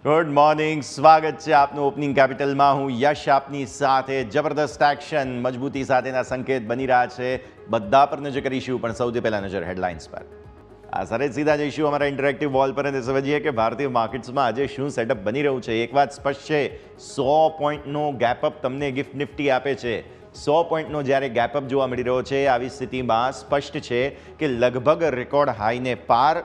Good morning, સ્વાગત છે આપનું ઓપનિંગ કેપિટલમાં. હું યશ આપની સાથે. જબરદસ્ત એક્શન, મજબૂતી સાથેના સંકેત બની રહ્યા છે. બધા પર નજર કરીશું, પણ સૌથી પહેલા નજર હેડલાઇન્સ પર. આ સરે સીધા જઈશું અમારા ઇન્ટરેક્ટિવ વોલ પર અને સમજીએ કે ભારતીય માર્કેટ્સમાં આજે શું સેટઅપ બની રહ્યું છે. એક વાત સ્પષ્ટ છે, 100 પોઈન્ટનો ગેપઅપ તમને ગિફ્ટ નિફ્ટી આપે છે. 100 પોઈન્ટનો જ્યારે ગેપઅપ જોવા મળી રહ્યો છે, આવી સ્થિતિમાં સ્પષ્ટ છે કે લગભગ રેકોર્ડ હાઈને પાર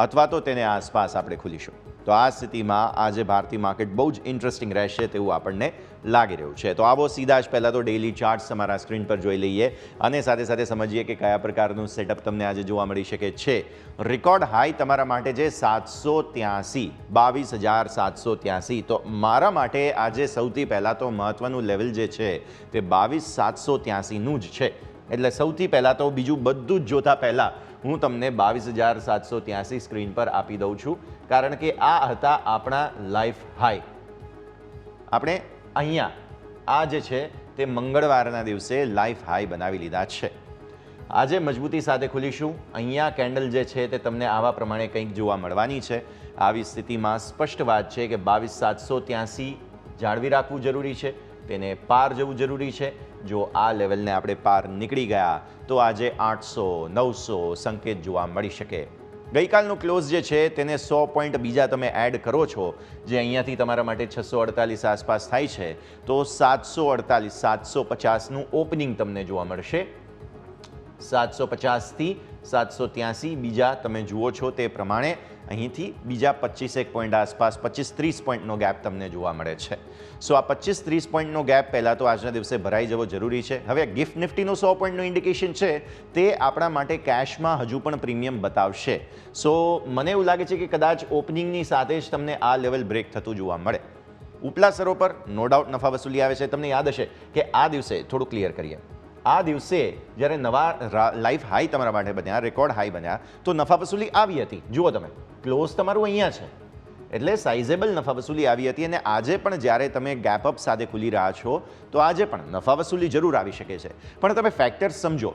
અથવા તો તેને આસપાસ આપણે ખુલીશું. તો આ સ્થિતિમાં આજે ભારતીય માર્કેટ બહુ જ ઇન્ટરેસ્ટિંગ રહેશે તેવું આપણને લાગી રહ્યું છે. તો આવો સીધા જ પહેલાં તો ડેઇલી ચાર્ટ્સ તમારા સ્ક્રીન પર જોઈ લઈએ અને સાથે સાથે સમજીએ કે કયા પ્રકારનું સેટઅપ તમને આજે જોવા મળી શકે છે. રેકોર્ડ હાઈ તમારા માટે છે 783, 22,783. તો મારા માટે આજે સૌથી પહેલાં તો મહત્ત્વનું લેવલ જે છે તે 22,783નું જ છે. એટલે સૌથી પહેલાં તો બીજું બધું જ જોતા પહેલાં હું તમને 22,783 સ્ક્રીન પર આપી દઉં છું, કારણ કે આ હતા આપણા લાઈફ હાઈ. આપણે અહીંયા આ જે છે તે મંગળવારના દિવસે લાઈફ હાઈ બનાવી લીધા છે. આજે મજબૂતી સાથે ખુલીશું. અહીંયા કેન્ડલ જે છે તે તમને આવા પ્રમાણે કંઈક જોવા મળવાની છે. આવી સ્થિતિમાં સ્પષ્ટ વાત છે કે 22,783 જાળવી રાખવું જરૂરી છે, તેને પાર જવું જરૂરી છે. જો આ લેવલને આપણે પાર નીકળી ગયા તો આજે 800, 900 સંકેત જોવા મળી શકે. ગઈકાલનું ક્લોઝ જે છે તેને 100 પોઈન્ટ બીજા તમે એડ કરો છો, જે અહીંયાથી તમારા માટે 648 આસપાસ થાય છે, તો 748, 750નું ઓપનિંગ તમને જોવા મળશે. 750થી 783 બીજા તમે જુઓ છો તે પ્રમાણે અહીંથી બીજા 25 પોઈન્ટ આસપાસ 25-30 પોઈન્ટનો ગેપ તમને જોવા મળે છે. સો આ 25-30 પોઈન્ટનો ગેપ પહેલાં તો આજના દિવસે ભરાઈ જવો જરૂરી છે. હવે ગિફ્ટ નિફ્ટીનું 100 પોઈન્ટનું ઇન્ડિકેશન છે તે આપણા માટે કેશમાં હજુ પણ પ્રીમિયમ બતાવશે. સો મને એવું લાગે છે કે કદાચ ઓપનિંગની સાથે જ તમને આ લેવલ બ્રેક થતું જોવા મળે. ઉપલા સ્તરો પર નો ડાઉટ નફા વસૂલી આવે છે. તમને યાદ હશે કે આ દિવસે થોડું ક્લિયર કરીએ. આ દિવસે જ્યારે નવા લાઈફ હાઈ તમારા માટે બન્યા, રેકોર્ડ હાઈ બન્યા, તો નફા વસૂલી આવી હતી. જુઓ તમે, ક્લોઝ તમારું અહીંયા છે એટલે સાઇઝેબલ નફા વસૂલી આવી હતી. અને આજે પણ જ્યારે તમે ગેપઅપ સાથે ખુલી રહ્યા છો તો આજે પણ નફા વસૂલી જરૂર આવી શકે છે. પણ તમે ફેક્ટર્સ સમજો.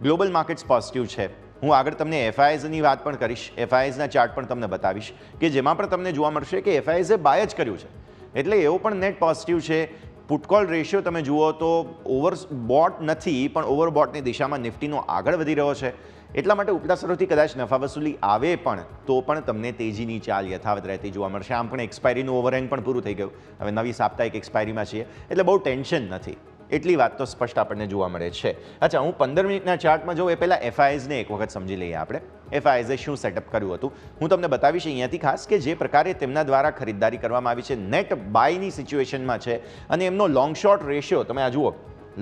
ગ્લોબલ માર્કેટ્સ પોઝિટિવ છે. હું આગળ તમને એફઆઈઆઈઝની વાત પણ કરીશ, એફઆઈઆઈઝના ચાર્ટ પણ તમને બતાવીશ કે જેમાં પણ તમને જોવા મળશે કે એફઆઈઆઈએ બાય જ કર્યું છે, એટલે એવો પણ નેટ પોઝિટિવ છે. પુટકોલ રેશિયો તમે જુઓ તો ઓવરબોટ નથી, પણ ઓવરબોટની દિશામાં નિફ્ટીનો આગળ વધી રહ્યો છે. એટલા માટે ઉપલા સ્તરોથી કદાચ નફા વસૂલી આવે પણ તો પણ તમને તેજીની ચાલ યથાવત રહેતી જોવા મળશે. આમ પણ એક્સપાયરીનું ઓવરહેંગ પણ પૂરું થઈ ગયું. હવે નવી સાપ્તાહિક એક્સપાયરીમાં છીએ એટલે બહુ ટેન્શન નથી. એટલી વાત તો સ્પષ્ટ આપણને જોવા મળે છે. અચ્છા, હું 15 મિનિટના ચાર્ટમાં જોઉં એ પહેલાં એફઆઈઆઈઝને એક વખત સમજી લઈએ આપણે. એફઆઈઆઈએ શું સેટઅપ કર્યું હતું હું તમને બતાવીશ અહીંયાથી, ખાસ કે જે પ્રકારે તેમના દ્વારા ખરીદદારી કરવામાં આવી છે. નેટ બાયની સિચ્યુએશનમાં છે અને એમનો લોંગ શોર્ટ રેશિયો તમે આ જુઓ.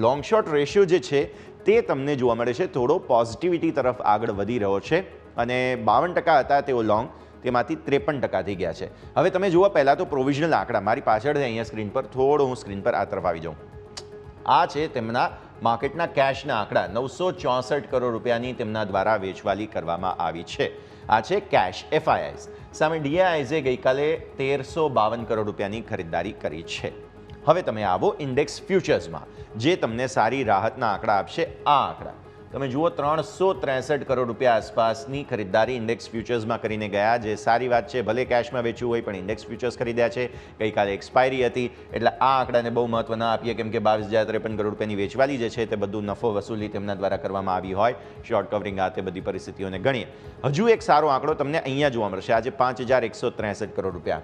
લોંગ શોર્ટ રેશિયો જે છે તે તમને જોવા મળે છે થોડો પોઝિટિવિટી તરફ આગળ વધી રહ્યો છે. અને 52% હતા તેઓ લોંગ, તેમાંથી 53% થઈ ગયા છે. હવે તમે જુઓ પહેલાં તો પ્રોવિઝનલ આંકડા મારી પાછળ છે અહીંયા સ્ક્રીન પર. થોડો હું સ્ક્રીન પર આ તરફ આવી જાઉં. આ છે તેમના માર્કેટના કેશના આંકડા. 964 કરોડ રૂપિયાની તેમના દ્વારા વેચવાલી કરવામાં આવી છે. આ છે કેશ એફઆઈઆઈઝ. સામે ડીઆઈઆઈએ ગઈકાલે 1352 કરોડ રૂપિયાની ખરીદદારી કરી છે. હવે તમે આવો ઇન્ડેક્સ ફ્યુચર્સમાં, જે તમને સારી રાહતના આંકડા આપશે. આ આંકડા તમે જુઓ, 363 કરોડ રૂપિયા આસપાસની ખરીદદારી ઇન્ડેક્સ ફ્યુચર્સમાં કરીને ગયા, જે સારી વાત છે. ભલે કેશમાં વેચવું હોય પણ ઇન્ડેક્સ ફ્યુચર્સ ખરીદ્યા છે. ગઈકાલે એક્સપાયરી હતી એટલે આ આંકડાને બહુ મહત્વ ના આપીએ, કેમ કે 22,053 કરોડ રૂપિયાની વેચવાલી જે છે તે બધું નફો વસૂલી તેમના દ્વારા કરવામાં આવી હોય. શોર્ટ કવરિંગ આ તે બધી પરિસ્થિતિઓને ગણીએ. હજુ એક સારો આંકડો તમને અહીંયા જોવા મળશે. આજે 5,163 કરોડ રૂપિયા.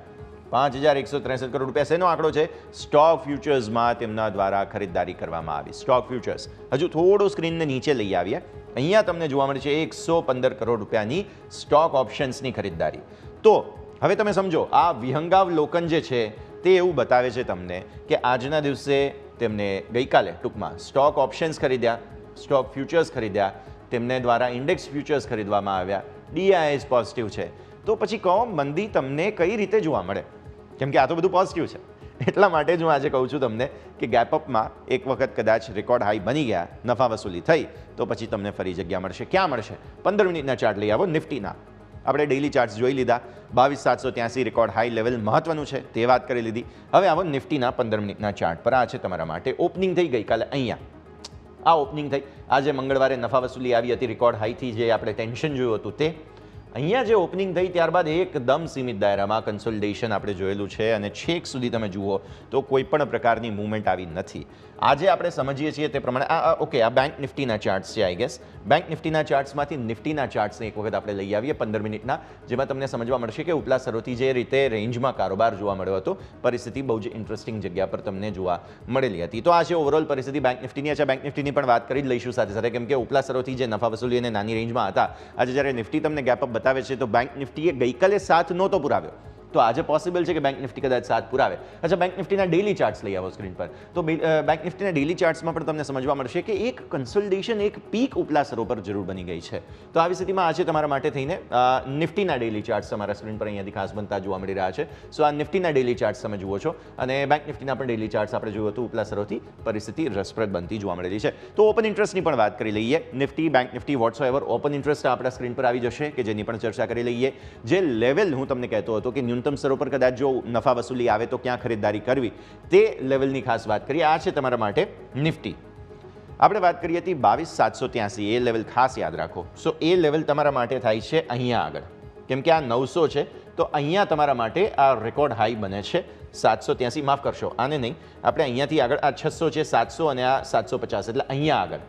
5,163 કરોડ રૂપિયા શેનો આંકડો છે? સ્ટોક ફ્યુચર્સમાં તેમના દ્વારા ખરીદદારી કરવામાં આવી. સ્ટોક ફ્યુચર્સ હજુ થોડું સ્ક્રીનને નીચે લઈ આવીએ. અહીંયા તમને જોવા મળે છે 115 કરોડ રૂપિયાની સ્ટોક ઓપ્શન્સની ખરીદદારી. તો હવે તમે સમજો, આ વિહંગાવલોકન જે છે તે એવું બતાવે છે તમને કે આજના દિવસે તેમને ગઈકાલે ટૂંકમાં સ્ટોક ઓપ્શન્સ ખરીદ્યા, સ્ટોક ફ્યુચર્સ ખરીદ્યા, તેમને દ્વારા ઇન્ડેક્સ ફ્યુચર્સ ખરીદવામાં આવ્યા. ડીઆઈએસ પોઝિટિવ છે. તો પછી કહો મંદી તમને કઈ રીતે જોવા મળે? કેમ કે આ તો બધું પોઝિટિવ છે. એટલા માટે જ હું આજે કહું છું તમને કે ગેપઅપમાં એક વખત કદાચ રેકોર્ડ હાઈ બની ગયા, નફા વસૂલી થઈ, તો પછી તમને ફરી જગ્યા મળશે. ક્યાં મળશે? 15 મિનિટના ચાર્ટ લઈ આવો નિફ્ટીના. આપણે ડેઇલી ચાર્ટ્સ જોઈ લીધા. 22,783 રેકોર્ડ હાઈ લેવલ મહત્વનું છે તે વાત કરી લીધી. હવે આવો નિફ્ટીના 15 મિનિટના ચાર્ટ પર. આ છે તમારા માટે ઓપનિંગ થઈ ગઈકાલે અહીંયા. આ ઓપનિંગ થઈ. આજે મંગળવારે નફા વસૂલી આવી હતી રેકોર્ડ હાઈથી, જે આપણે ટેન્શન જોયું હતું તે. અહીંયા જે ઓપનિંગ થઈ ત્યારબાદ એકદમ સીમિત દાયરામાં કન્સોલિડેશન આપણે જોયેલું છે અને છેક સુધી તમે જુઓ તો કોઈ પણ પ્રકારની મૂવમેન્ટ આવી નથી. આજે આપણે સમજીએ છીએ તે પ્રમાણે ઓકે, આ બેંક નિફ્ટીના ચાર્ટ્સ છે. આઈ ગેસ બેંક નિફ્ટીના ચાર્ટ્સમાંથી નિફ્ટીના ચાર્ટ્સને એક વખત આપણે લઈ આવીએ 15 મિનિટના, જેમાં તમને સમજવા મળશે કે ઉપલા સરોથી જે રીતે રેન્જમાં કારોબાર જોવા મળ્યો હતો, પરિસ્થિતિ બહુ જ ઇન્ટરેસ્ટિંગ જગ્યા પર તમને જોવા મળેલી હતી. તો આ છે ઓવરઓલ પરિસ્થિતિ બેંક નિફ્ટીની. છે બેંક નિફ્ટીની પણ વાત કરી જ લઈશું સાથે સાથે, કેમ કે ઉપલા સરોથી જે નફા વસૂલી અને નાની રેન્જમાં હતા, આજે જ્યારે નિફ્ટી તમને ગેપઅપ બતાવે છે તો બેંક નિફ્ટીએ ગઈકાલે સાથ નહોતો પુરાવ્યો, તો આજે પોસિબલ છે કે બેંક નિફ્ટી કદાચ સાથ પુરાવે. અચ્છા, બેંક નિફ્ટીના ડેલી ચાર્ટ્સ લઈ આવો સ્ક્રીન પર. તો બેંક નિફ્ટીના ડેલી ચાર્ટ્સમાં પણ તમને સમજવા મળશે કે એક કન્સોલિડેશન, એક પીક ઉપલા સરો પર જરૂર બની ગઈ છે. તો આવી સ્થિતિમાં આજે તમારા માટે થઈને નિફ્ટીના ડેલી ચાર્ટ્સ તમારા સ્ક્રીન પર અહીંયાથી ખાસ બનતા જોવા મળી રહ્યા છે. સો આ નિફ્ટીના ડેલી ચાર્ટ્સ તમે જુઓ છો અને બેંક નિફ્ટીના પણ ડેલી ચાર્ટ્સ આપણે જોયું હતું ઉપલા સરોથી પરિસ્થિતિ રસપ્રદ બનતી જોવા મળેલી છે. તો ઓપન ઇન્ટરેસ્ટની પણ વાત કરી લઈએ. Nifty, bank Nifty, whatsoever open interest આપણા સ્ક્રીન પર આવી જશે કે જેની પણ ચર્ચા કરી લઈએ. જે લેવલ હું તમને કહેતો હતો કે ન્યૂનતમ સ્તરો પર કદાચ જો નફા વસૂલી આવે તો ક્યાં ખરીદદારી કરવી, તે લેવલની ખાસ વાત કરીએ. આ છે તમારા માટે નિફ્ટી. આપણે વાત કરી હતી 22,783, એ લેવલ ખાસ યાદ રાખો. સો એ લેવલ તમારા માટે થાય છે અહીંયા આગળ, કેમ કે આ 900 છે તો અહીંયા તમારા માટે આ રેકોર્ડ હાઈ બને છે 783. માફ કરશો, આને નહીં, આપણે અહીંયાથી આગળ આ 600 છે, 700 અને આ 750, એટલે અહીંયા આગળ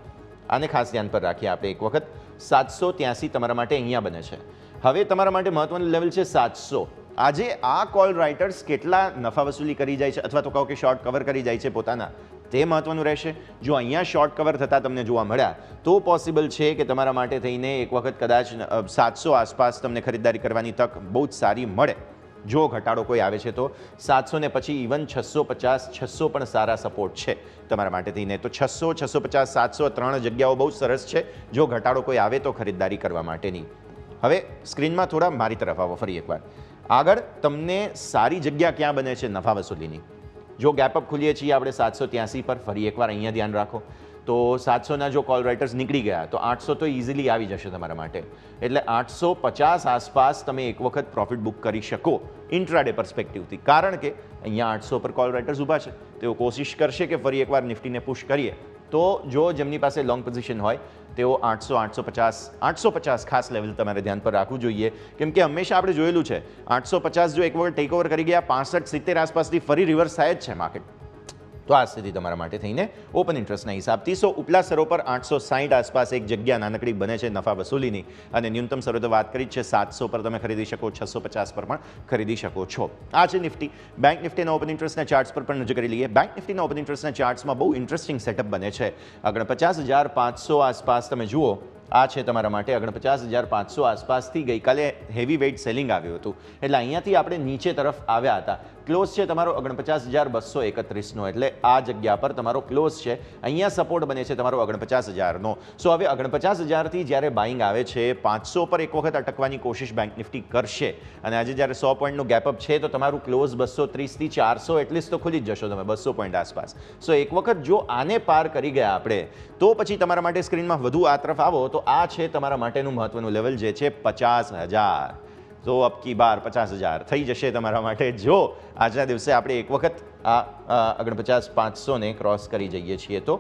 આને ખાસ ધ્યાન પર રાખીએ આપણે એક વખત. 783 તમારા માટે અહીંયા બને છે. હવે તમારા માટે મહત્વનું લેવલ છે 700. આજે આ કોલ રાઇટર્સ કેટલા નફા વસૂલી કરી જાય છે અથવા તો કહો કે શોર્ટ કવર કરી જાય છે પોતાના, તે મહત્વનું રહેશે. જો અહીંયા શોર્ટ કવર થતા તમને જોવા મળ્યા તો પોસિબલ છે કે તમારા માટે થઈને એક વખત કદાચ 700 આસપાસ તમને ખરીદદારી કરવાની તક બહુ જ સારી મળે. જો ઘટાડો કોઈ આવે છે તો 700 ને પછી ઇવન 650, 600 પણ સારા સપોર્ટ છે તમારા માટે થઈને. તો 600, 650, 700 ત્રણ જગ્યાઓ બહુ સરસ છે જો ઘટાડો કોઈ આવે તો ખરીદદારી કરવા માટેની. હવે સ્ક્રીનમાં થોડા મારી તરફ આવો ફરી એકવાર. આગળ તમને સારી જગ્યા ક્યાં બને છે નફા વસૂલીની? જો ગેપઅપ ખુલીએ છીએ આપણે 783 પર, ફરી એકવાર અહીંયા ધ્યાન રાખો. તો 700ના જો કોલ રાઇટર્સ નીકળી ગયા તો 800 તો ઇઝીલી આવી જશે તમારા માટે. એટલે 850 આસપાસ તમે એક વખત પ્રોફિટ બુક કરી શકો ઇન્ટ્રાડે પર્સપેક્ટિવથી, કારણ કે અહીંયા 800 પર કોલ રાઇટર્સ ઊભા છે. તેઓ કોશિશ કરશે કે ફરી એકવાર નિફ્ટીને પુશ કરીએ. તો જો જેમની પાસે લોંગ પોઝિશન હોય તેઓ 800, 850 ખાસ લેવલ તમારે ધ્યાન પર રાખવું જોઈએ, કેમ કે હંમેશા આપણે જોયેલું છે 850 જો એક વખત ટેક ઓવર કરી ગયા 65, 70 આસપાસથી ફરી રિવર્સ થાય જ છે માર્કેટ. તો આ સ્થિતિ તમારા માટે થઈને ઓપન ઇન્ટરેસ્ટના હિસાબથી. સો ઉપલા સરો પર 860 આસપાસ એક જગ્યા નાનકડી બને છે નફા વસૂલીની, અને ન્યૂનતમ સરો તો વાત કરી જ છે 700 પર તમે ખરીદી શકો, 650 પર પણ ખરીદી શકો છો. આ છે નિફ્ટી. બેંક નિફ્ટીના ઓપન ઇન્ટરેસ્ટના ચાર્ટ્સ પર પણ નજર કરી લઈએ. બેંક નિફ્ટીના ઓપન ઇન્ટરેસ્ટના ચાર્ટ્સમાં બહુ ઇન્ટરેસ્ટિંગ સેટઅપ બને છે. આગળ 50,500 આસપાસ તમે જુઓ, આ છે તમારા માટે 49,500 આસપાસથી ગઈકાલે હેવી વેઇટ સેલિંગ આવ્યું હતું, એટલે અહીંયાથી આપણે નીચે તરફ આવ્યા હતા. ક્લોઝ છે તમારો 49,231નો, એટલે આ જગ્યા પર તમારો ક્લોઝ છે. અહીંયા સપોર્ટ બને છે તમારો 49,000નો. સો હવે 49,000થી જ્યારે બાઇંગ આવે છે 500 પર એક વખત અટકવાની કોશિશ બેંક નિફ્ટી કરશે, અને આજે જ્યારે 100 પોઈન્ટનું ગેપઅપ છે તો તમારું ક્લોઝ 230થી 400 એટલીસ્ટ તો ખુલી જ જશો તમે 200 પોઈન્ટ આસપાસ. સો એક વખત જો આને પાર કરી ગયા આપણે તો પછી તમારા માટે સ્ક્રીનમાં વધુ આ તરફ આવો તો આ છે તમારા માટેનું મહત્વનું લેવલ જે છે 50,000. તો અબકી બાર 50,000 થઈ જશે તમારા માટે જો આજના દિવસે આપણે એક વખત આ 49,500ને ક્રોસ કરી જઈએ છીએ તો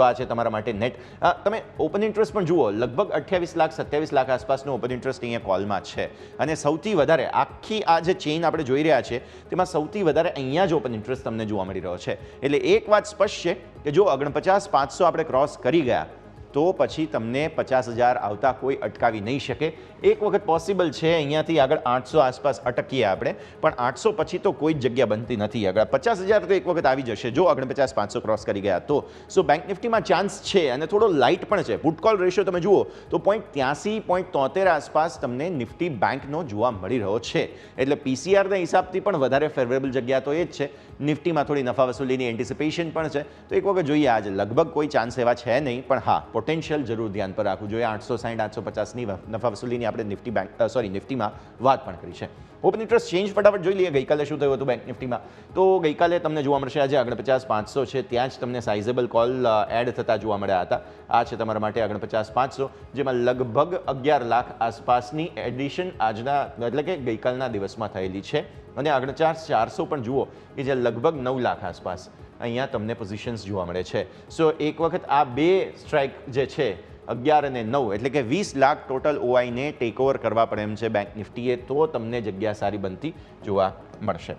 આ છે તમારા માટે નેટ. તમે ઓપન ઇન્ટરેસ્ટ પણ જુઓ, લગભગ 28 લાખ 27 લાખ આસપાસનો ઓપન ઇન્ટરેસ્ટ અહીંયા કોલમાં છે, અને સૌથી વધારે આખી આ જે ચેઇન આપણે જોઈ રહ્યા છે તેમાં સૌથી વધારે અહીંયા જ ઓપન ઇન્ટરેસ્ટ તમને જોવા મળી રહ્યો છે. એટલે એક વાત સ્પષ્ટ છે કે જો 49,500 આપણે ક્રોસ કરી ગયા તો પછી તમને 50,000 આવતા કોઈ અટકાવી નહીં શકે. એક વખત પોસિબલ છે અહીંયાથી આગળ 800 આસપાસ અટકીએ આપણે, પણ 800 પછી તો કોઈ જ જગ્યા બનતી નથી. આગળ 50,000 તો એક વખત આવી જશે જો 49,500 ક્રોસ કરી ગયા તો. સો બેંક નિફ્ટીમાં ચાન્સ છે અને થોડો લાઇટ પણ છે. પુટ કોલ રેશિયો તમે જુઓ તો 0.83, 0.73 આસપાસ તમને નિફ્ટી બેંકનો જોવા મળી રહ્યો છે. એટલે પીસીઆરના હિસાબથી પણ વધારે ફેવરેબલ જગ્યા તો એ જ છે. નિફ્ટીમાં થોડી નફા વસૂલીની એન્ટિસિપેશન પણ છે, તો એક વખત જોઈએ. આજે લગભગ કોઈ ચાન્સ એવા છે નહીં, પણ હા પોટેન્શિયલ જરૂર ધ્યાન પર રાખવું જોઈએ. 860, 850ની નફા વસૂલીની આપણે નિફ્ટીમાં વાત પણ કરી છે. ઓપન ઇન્ટરેસ્ટ ચેન્જ ફટાફટ જોઈ લઈએ. ગઈકાલે શું થયું હતું બેંક નિફ્ટીમાં? તો ગઈકાલે તમને જોવા મળશે આજે 49,500 છે ત્યાં જ તમને સાઇઝેબલ કોલ એડ થતા જોવા મળ્યા હતા. આ છે તમારા માટે 49,500, જેમાં લગભગ 11 લાખ આસપાસની એડિશન આજના એટલે કે ગઈકાલના દિવસમાં થયેલી છે, અને 49,400 પણ જુઓ કે જે લગભગ 9 લાખ આસપાસ અહીંયા તમને પોઝિશન્સ જોવા મળે છે. સો એક વખત આ બે સ્ટ્રાઇક જે છે 11.9 એટલે કે 20 લાખ ટોટલ ઓઆઈને ટેક ઓવર કરવા પડે એમ છે બેંક નિફ્ટીએ, તો તમને જગ્યા સારી બનતી જોવા મળશે.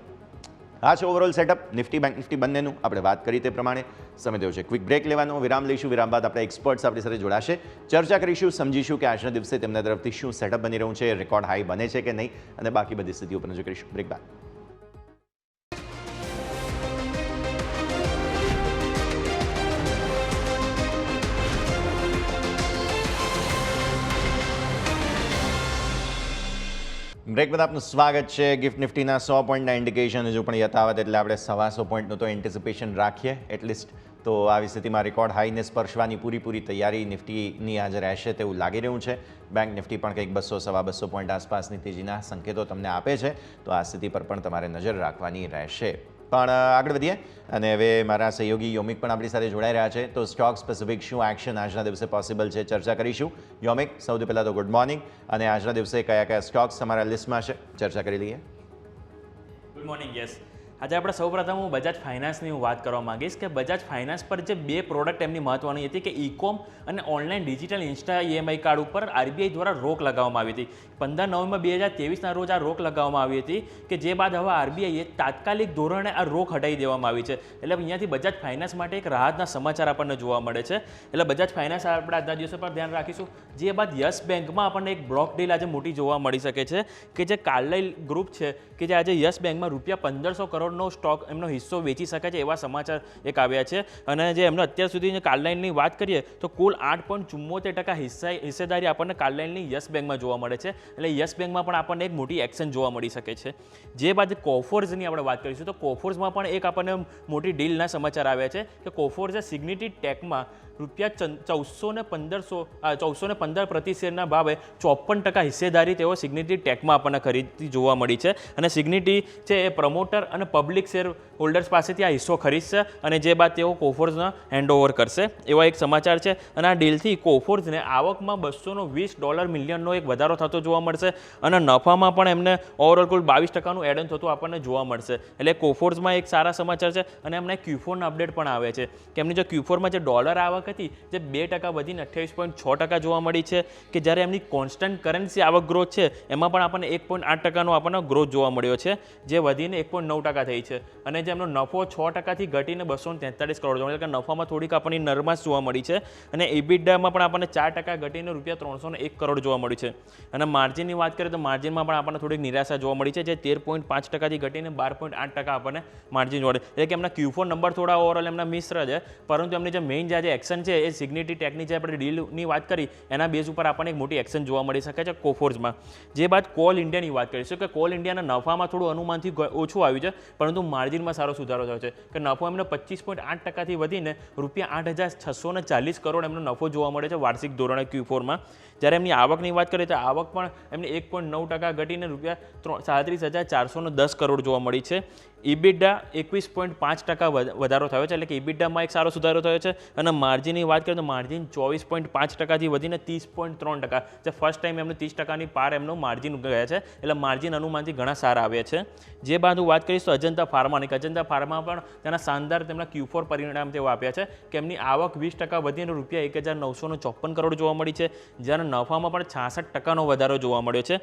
આ છે overall setup Nifty bank Nifty બંનેનું. આપણે વાત કરી તે પ્રમાણે સમય થયો છે ક્વિક બ્રેક લેવાનો, વિરામ લઈશું. વિરામ બાદ આપણે એક્સપર્ટ્સ આપણી સાથે જોડાશે, ચર્ચા કરીશું, સમજીશું કે આજના દિવસે તેમના તરફથી શું સેટઅપ બની રહ્યું છે, રેકોર્ડ હાઈ બને છે કે નહીં, અને બાકી બધી સ્થિતિઓ પર નજર કરીશું. બ્રેક બાદ. બ્રેક બાદ આપનું સ્વાગત છે. ગિફ્ટ નિફ્ટીના 100 પોઈન્ટના ઇન્ડિકેશન હજુ પણ યથાવત, એટલે આપણે 125 પોઈન્ટનું તો એન્ટિસિપેશન રાખીએ એટલીસ્ટ. તો આવી સ્થિતિમાં રેકોર્ડ હાઈને સ્પર્શવાની પૂરી તૈયારી નિફ્ટીની આજે રહેશે તેવું લાગી રહ્યું છે. બેંક નિફ્ટી પણ કંઈક 200-250 પોઈન્ટ આસપાસની તેજીના સંકેતો તમને આપે છે, તો આ સ્થિતિ પર પણ તમારે નજર રાખવાની રહેશે. પણ આગળ વધીએ, અને હવે મારા સહયોગી યોમિક પણ આપણી સાથે જોડાઈ રહ્યા છે. તો સ્ટોક સ્પેસિફિક શું એક્શન આજના દિવસે પોસિબલ છે ચર્ચા કરીશું. યોમિક, સૌથી પહેલાં તો ગુડ મોર્નિંગ, અને આજના દિવસે કયા સ્ટોક્સ તમારા લિસ્ટમાં છે ચર્ચા કરી લઈએ. Good morning. યસ, આજે આપણે સૌપ્રથમ હું બજાજ ફાઇનાન્સની વાત કરવા માંગીશ કે બજાજ ફાઇનાન્સ પર જે બે પ્રોડક્ટ એમની મહત્વની હતી કે ઇકોમ અને online digital Insta EMI card ઉપર આરબીઆઈ દ્વારા રોક લગાવવામાં આવી હતી. 15 નવેમ્બર 2023ના રોજ આ રોક લગાવવામાં આવી હતી, કે જે બાદ હવે આરબીઆઈએ તાત્કાલિક ધોરણે આ રોક હટાવી દેવામાં આવી છે. એટલે અહીંયાથી બજાજ ફાઇનાન્સ માટે એક રાહતના સમાચાર આપણને જોવા મળે છે. એટલે બજાજ ફાઇનાન્સ આપણે આજના દિવસો પર ધ્યાન રાખીશું. જે બાદ યસ બેંકમાં આપણને એક બ્લોક ડીલ આજે મોટી જોવા મળી શકે છે, કે જે કાર્લાઇલ ગ્રુપ છે કે જે આજે યસ બેંકમાં ₹1500 કરોડનો સ્ટોક એમનો હિસ્સો વેચી શકે છે, એવા સમાચાર એક આવ્યા છે. અને જે એમનો અત્યાર સુધી કાર્લાઇલની વાત કરીએ તો કુલ 8.74% હિસ્સેદારી આપણને કાર્લાઇલની યસ બેંકમાં જોવા મળે છે. એટલે યસ બેંકમાં પણ આપણને એક મોટી એક્શન જોવા મળી શકે છે. જે બાદ કોફોર્સની આપણે વાત કરીશું તો કોફોર્સમાં પણ એક આપણને મોટી ડીલના સમાચાર આવ્યા છે, કે કોફોર્સે સિગ્નિટી ટેકમાં ₹1415 પ્રતિ શેરના ભાવે 54% હિસ્સેદારી તેઓ સિગ્નિટી ટેકમાં આપણને ખરીદતી જોવા મળી છે. અને સિગ્નિટી છે એ પ્રમોટર અને પબ્લિક શેર હોલ્ડર્સ પાસેથી આ હિસ્સો ખરીદશે, અને જે બાદ તેઓ કોફોર્સના હેન્ડઓવર કરશે, એવા એક સમાચાર છે. અને આ ડીલથી કોફોર્સને આવકમાં $220 મિલિયનનો એક વધારો થતો જોવા મળશે, અને નફામાં પણ એમને ઓવરઓલ કુલ 22%નું એડ ઓન થતું આપણને જોવા મળશે. એટલે કોફોર્સમાં એક સારા સમાચાર છે. અને એમને Q4ના અપડેટ પણ આવે છે, કે એમની જો Q4માં જે ડોલર આવક હતી જે 2% વધીને 28.6% જોવા મળી છે, કે જ્યારે એમની કોન્સ્ટન્ટ કરન્સી આવક ગ્રોથ છે એમાં પણ આપણને 1.8%નો આપણને ગ્રોથ જોવા મળ્યો છે, જે વધીને 1.9% થઈ છે. અને જે એમનો નફો 6%થી ઘટીને 243 કરોડ જોવા મળ્યો, કે નફામાં થોડીક આપણને નરમાશ જોવા મળી છે. અને એબિટામાં પણ આપણને 4% ઘટીને ₹301 કરોડ જોવા મળ્યું છે. અને માર્જિનની વાત કરીએ તો માર્જિનમાં પણ આપણને થોડીક નિરાશા જોવા મળી છે, જે 13.5%થી ઘટીને 12.8% આપણને માર્જિન જોવા મળે. એટલે કે એમના Q4 નંબર થોડા ઓવરઓલ એમના મિશ્ર છે, પરંતુ એમની જે મેઇન જે એક્શન છે એ સિગ્નિટી ટેકની જે આપણે ડીલની વાત કરી એના બેઝ ઉપર આપણને એક મોટી એક્શન જોવા મળી શકે છે કોફોર્સમાં. જે બાદ કોલ ઇન્ડિયાની વાત કરીશું, કે કોલ ઇન્ડિયાના નફામાં થોડું અનુમાનથી ઓછું આવ્યું છે, પરંતુ માર્જિનમાં સારો સુધારો થયો છે, કે નફો એમને 25.8%થી વધીને ₹8,640 કરોડ એમનો નફો જોવા મળે છે વાર્ષિક ધોરણે Q4માં. જ્યારે એમની આવકની વાત કરીએ તો આવક પણ એમને 1.9% ઘટીને ₹37,410 કરોડ જોવા મળી છે. ઇબિડા 21.5% વધારો થયો છે, એટલે કે ઇબિડામાં એક સારો સુધારો થયો છે. અને માર્જિનની વાત કરીએ તો માર્જિન 24.5%થી વધીને 30.3%, જે ફર્સ્ટ ટાઈમ એમનું 30%ની પાર એમનું માર્જિન ગયા છે. એટલે માર્જિન અનુમાનથી ઘણા સારા આવ્યા છે. જે બાદ હું વાત કરીશ તો અજંતા ફાર્માની, અજંતા ફાર્મા પણ તેના શાનદાર તેમના Q4 પરિણામ તેઓ આપ્યા છે, કે એમની આવક 20% વધીને ₹1,954 કરોડ જોવા મળી છે, જ્યારે નફામાં પણ 66%નો વધારો જોવા મળ્યો છે.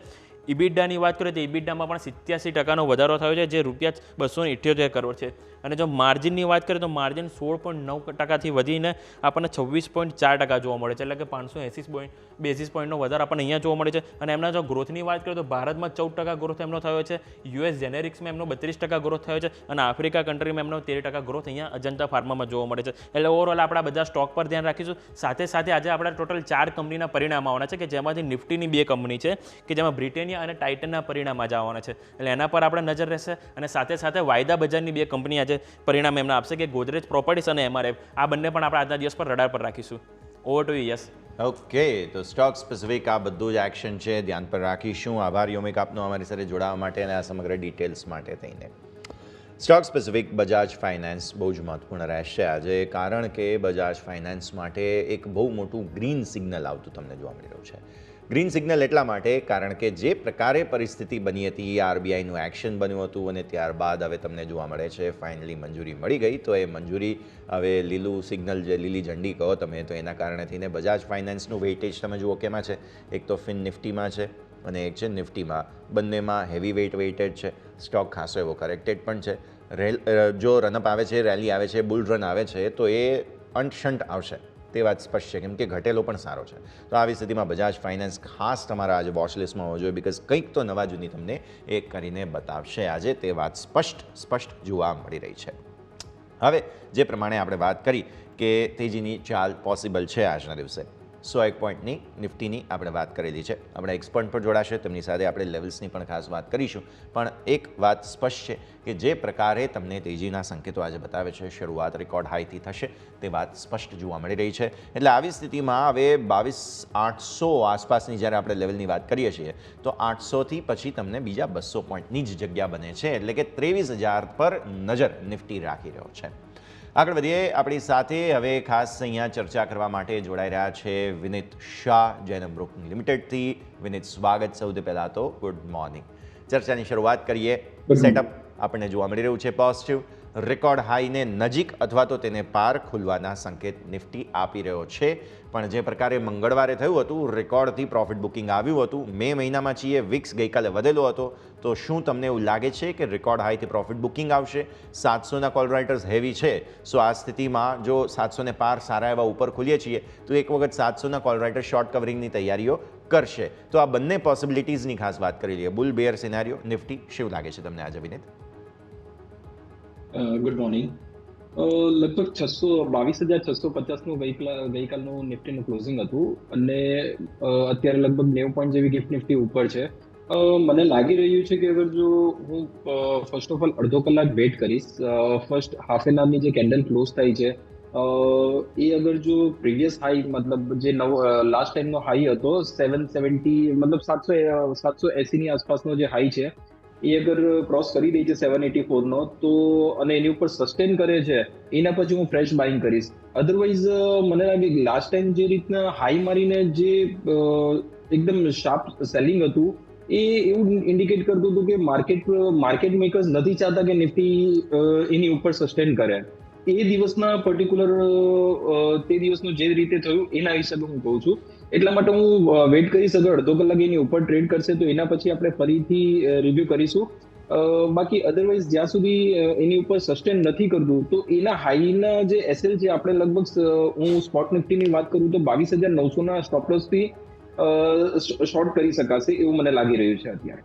ઇબિડાની વાત કરીએ તો ઇબિડામાં પણ 87%નો વધારો થયો છે, જે ₹278 કરોડ છે. અને જો માર્જિનની વાત કરીએ તો માર્જિન 16.9%થી વધીને આપણને 26.4% જોવા મળે છે, એટલે કે 580 બેઝિસ પોઈન્ટનો વધારો આપણને અહીંયા જોવા મળે છે. અને એમના જો ગ્રોથની વાત કરીએ તો ભારતમાં 14% ગ્રોથ એમનો થયો છે, US જેનેરિક્સમાં એમનો 32% ગ્રોથ થયો છે, અને આફ્રિકા કન્ટ્રીમાં એમનો 13% ગ્રોથ અહીંયા અજંતા ફાર્મામાં જોવા મળે છે. એટલે ઓવરઓલ આપણા બધા સ્ટોક પર ધ્યાન રાખીશું. સાથે સાથે આજે આપણા ટોટલ 4 કંપનીના પરિણામ આવવાના છે, કે જેમાંથી નિફ્ટીની 2 કંપની છે, કે જેમાં બ્રિટેનિયા અને ટાઇટનના પરિણામ આજે આવવાના છે. એટલે એના પર આપણે નજર રહેશે. અને સાથે સાથે વાયદા બજારની 2 કંપની આજે પરિણામ એમને આપશે, કે ગોદરેજ પ્રોપર્ટીઝ અને MRF. આ બંને પણ આપણે આજના દિવસ પર રડાર પર રાખીશું. Over to yes. ઓકે, તો સ્ટોક સ્પેસિફિક આ બધું જ એક્શન છે, ધ્યાન પર રાખીશું. આભાર યોમિક આપનો અમારી સાથે જોડાવા માટે અને આ સમગ્ર ડિટેલ્સ માટે થઈને. સ્ટોક સ્પેસિફિક બજાજ ફાઇનાન્સ બહુ જ મહત્વપૂર્ણ રહેશે આજે, કારણ કે બજાજ ફાઇનાન્સ માટે એક બહુ મોટું ગ્રીન સિગ્નલ આવતું તમને જોવા મળી રહ્યું છે. ગ્રીન સિગ્નલ એટલા માટે કારણ કે જે પ્રકારે પરિસ્થિતિ બની હતી, આરબીઆઈનું એક્શન બન્યું હતું અને ત્યારબાદ હવે તમને જોવા મળે છે ફાઇનલી મંજૂરી મળી ગઈ. તો એ મંજૂરી હવે લીલું સિગ્નલ, જે લીલી ઝંડી કહો તમે, તો એના કારણે થઈને બજાજ ફાઇનાન્સનું વેઇટેજ તમે જુઓ કેમાં છે. એક તો ફિન નિફ્ટીમાં છે અને એક છે નિફ્ટીમાં. બંનેમાં હેવી વેઇટેડ છે. સ્ટોક ખાસો એવો કરેક્ટેડ પણ છે. જો રનઅપ આવે છે, રેલી આવે છે, બુલ રન આવે છે, તો એ અંશંટ આવશે તે વાત સ્પષ્ટ છે, કેમ કે ઘટેલો પણ સારો છે. તો આવી સ્થિતિમાં બજાજ ફાઇનાન્સ ખાસ તમારા આજે વોચ લિસ્ટમાં હોવો જોઈએ, બિકોઝ કંઈક તો નવા જૂની તમને એ કરીને બતાવશે આજે, તે વાત સ્પષ્ટ જોવા મળી રહી છે. હવે જે પ્રમાણે આપણે વાત કરી કે તેજીની ચાલ પોસિબલ છે આજના દિવસે, 101 પોઈન્ટની નિફ્ટીની આપણે વાત કરેલી છે. આપણે એક્સપર્ટ પર જોડાશે, તેમની સાથે આપણે લેવલ્સની પણ ખાસ વાત કરીશું. પણ એક વાત સ્પષ્ટ છે કે જે પ્રકારે તમને તેજીના સંકેતો આજે બતાવે છે, શરૂઆત રેકોર્ડ હાઈથી થશે તે વાત સ્પષ્ટ જોવા મળી રહી છે. એટલે આવી સ્થિતિમાં હવે 22,800 આસપાસની જ્યારે આપણે લેવલની વાત કરીએ છીએ તો 800થી પછી તમને બીજા 200 પોઈન્ટની જ જગ્યા બને છે. એટલે કે 23,000 પર નજર નિફ્ટી રાખી રહ્યો છે. આગળ વધીએ. આપણી સાથે હવે ખાસ અહીંયા ચર્ચા કરવા માટે જોડાઈ રહ્યા છે વિનીત શાહ, જેનમ બ્રોકિંગ લિમિટેડથી. વિનીત, સ્વાગત. સૌથી પહેલાં તો ગુડ મોર્નિંગ. ચર્ચાની શરૂઆત કરીએ. સેટઅપ આપણને જોવા મળી રહ્યું છે પોઝિટિવ. રેકોર્ડ હાઈને નજીક અથવા તો તેને પાર ખુલવાના સંકેત નિફ્ટી આપી રહ્યો છે. પણ જે પ્રકારે મંગળવારે થયું હતું, રેકોર્ડથી પ્રોફિટ બુકિંગ આવ્યું હતું, મે મહિનામાં છીએ, વિક્સ ગઈકાલે વધેલો હતો, તો શું તમને એવું લાગે છે કે રેકોર્ડ હાઈથી પ્રોફિટ બુકિંગ આવશે? 700ના કોલ રાઇટર્સ હેવી છે, સો આ સ્થિતિમાં જો 700ને પાર સારા એવા ઉપર ખુલીએ છીએ તો એક વખત 700ના કોલ રાઇટર શોર્ટ કવરિંગની તૈયારીઓ કરશે. તો આ બંને પોસિબિલિટીઝની ખાસ વાત કરી લઈએ. બુલ બેર સિનારીઓ નિફ્ટી શું લાગે છે તમને આજે, વિનીત? Good morning. લગભગ 22,650નું ગઈકાલનું નિફ્ટીનું ક્લોઝિંગ હતું અને અત્યારે લગભગ 90 પોઈન્ટ જેવી ગિફ્ટ નિફ્ટી ઉપર છે. મને લાગી રહ્યું છે કે અગર જો હું ફર્સ્ટ ઓફ ઓલ અડધો કલાક વેઇટ કરીશ, ફર્સ્ટ હાફ એન આવરની જે કેન્ડલ ક્લોઝ થઈ છે એ અગર જો પ્રીવિયસ હાઈ, મતલબ જે લાસ્ટ ટાઈમનો હાઈ હતો 770, મતલબ 780ની આસપાસનો જે હાઈ છે એ અગર ક્રોસ કરી દે છે 784નો, તો અને એની ઉપર સસ્ટેન કરે છે, એના પછી હું ફ્રેશ બાઇંગ કરીશ. અધરવાઇઝ મને લાગે લાસ્ટ ટાઈમ જે રીતના હાઈ મારીને જે એકદમ શાર્પ સેલિંગ હતું એ એવું ઇન્ડિકેટ કરતું હતું કે માર્કેટ મેકર્સ નથી ચાહતા કે નિફ્ટી એની ઉપર સસ્ટેન કરે. એ દિવસના પર્ટિક્યુલર તે દિવસનું જે રીતે થયું એના હિસાબે હું કહું છું. એટલા માટે હું વેઇટ કરીશ. અગર અડધો કલાક એની ઉપર ટ્રેડ કરશે તો એના પછી આપણે ફરીથી રિવ્યુ કરીશું. બાકી અધરવાઇઝ જ્યાં સુધી એની ઉપર સસ્ટેન નથી કરતું તો એના હાઈના જે એસએલ છે, આપણે લગભગ હું સ્પોટ નિફ્ટીની વાત કરું તો 22,900ના સ્ટોપ લોસથી શોર્ટ કરી શકાશે એવું મને લાગી રહ્યું છે અત્યારે.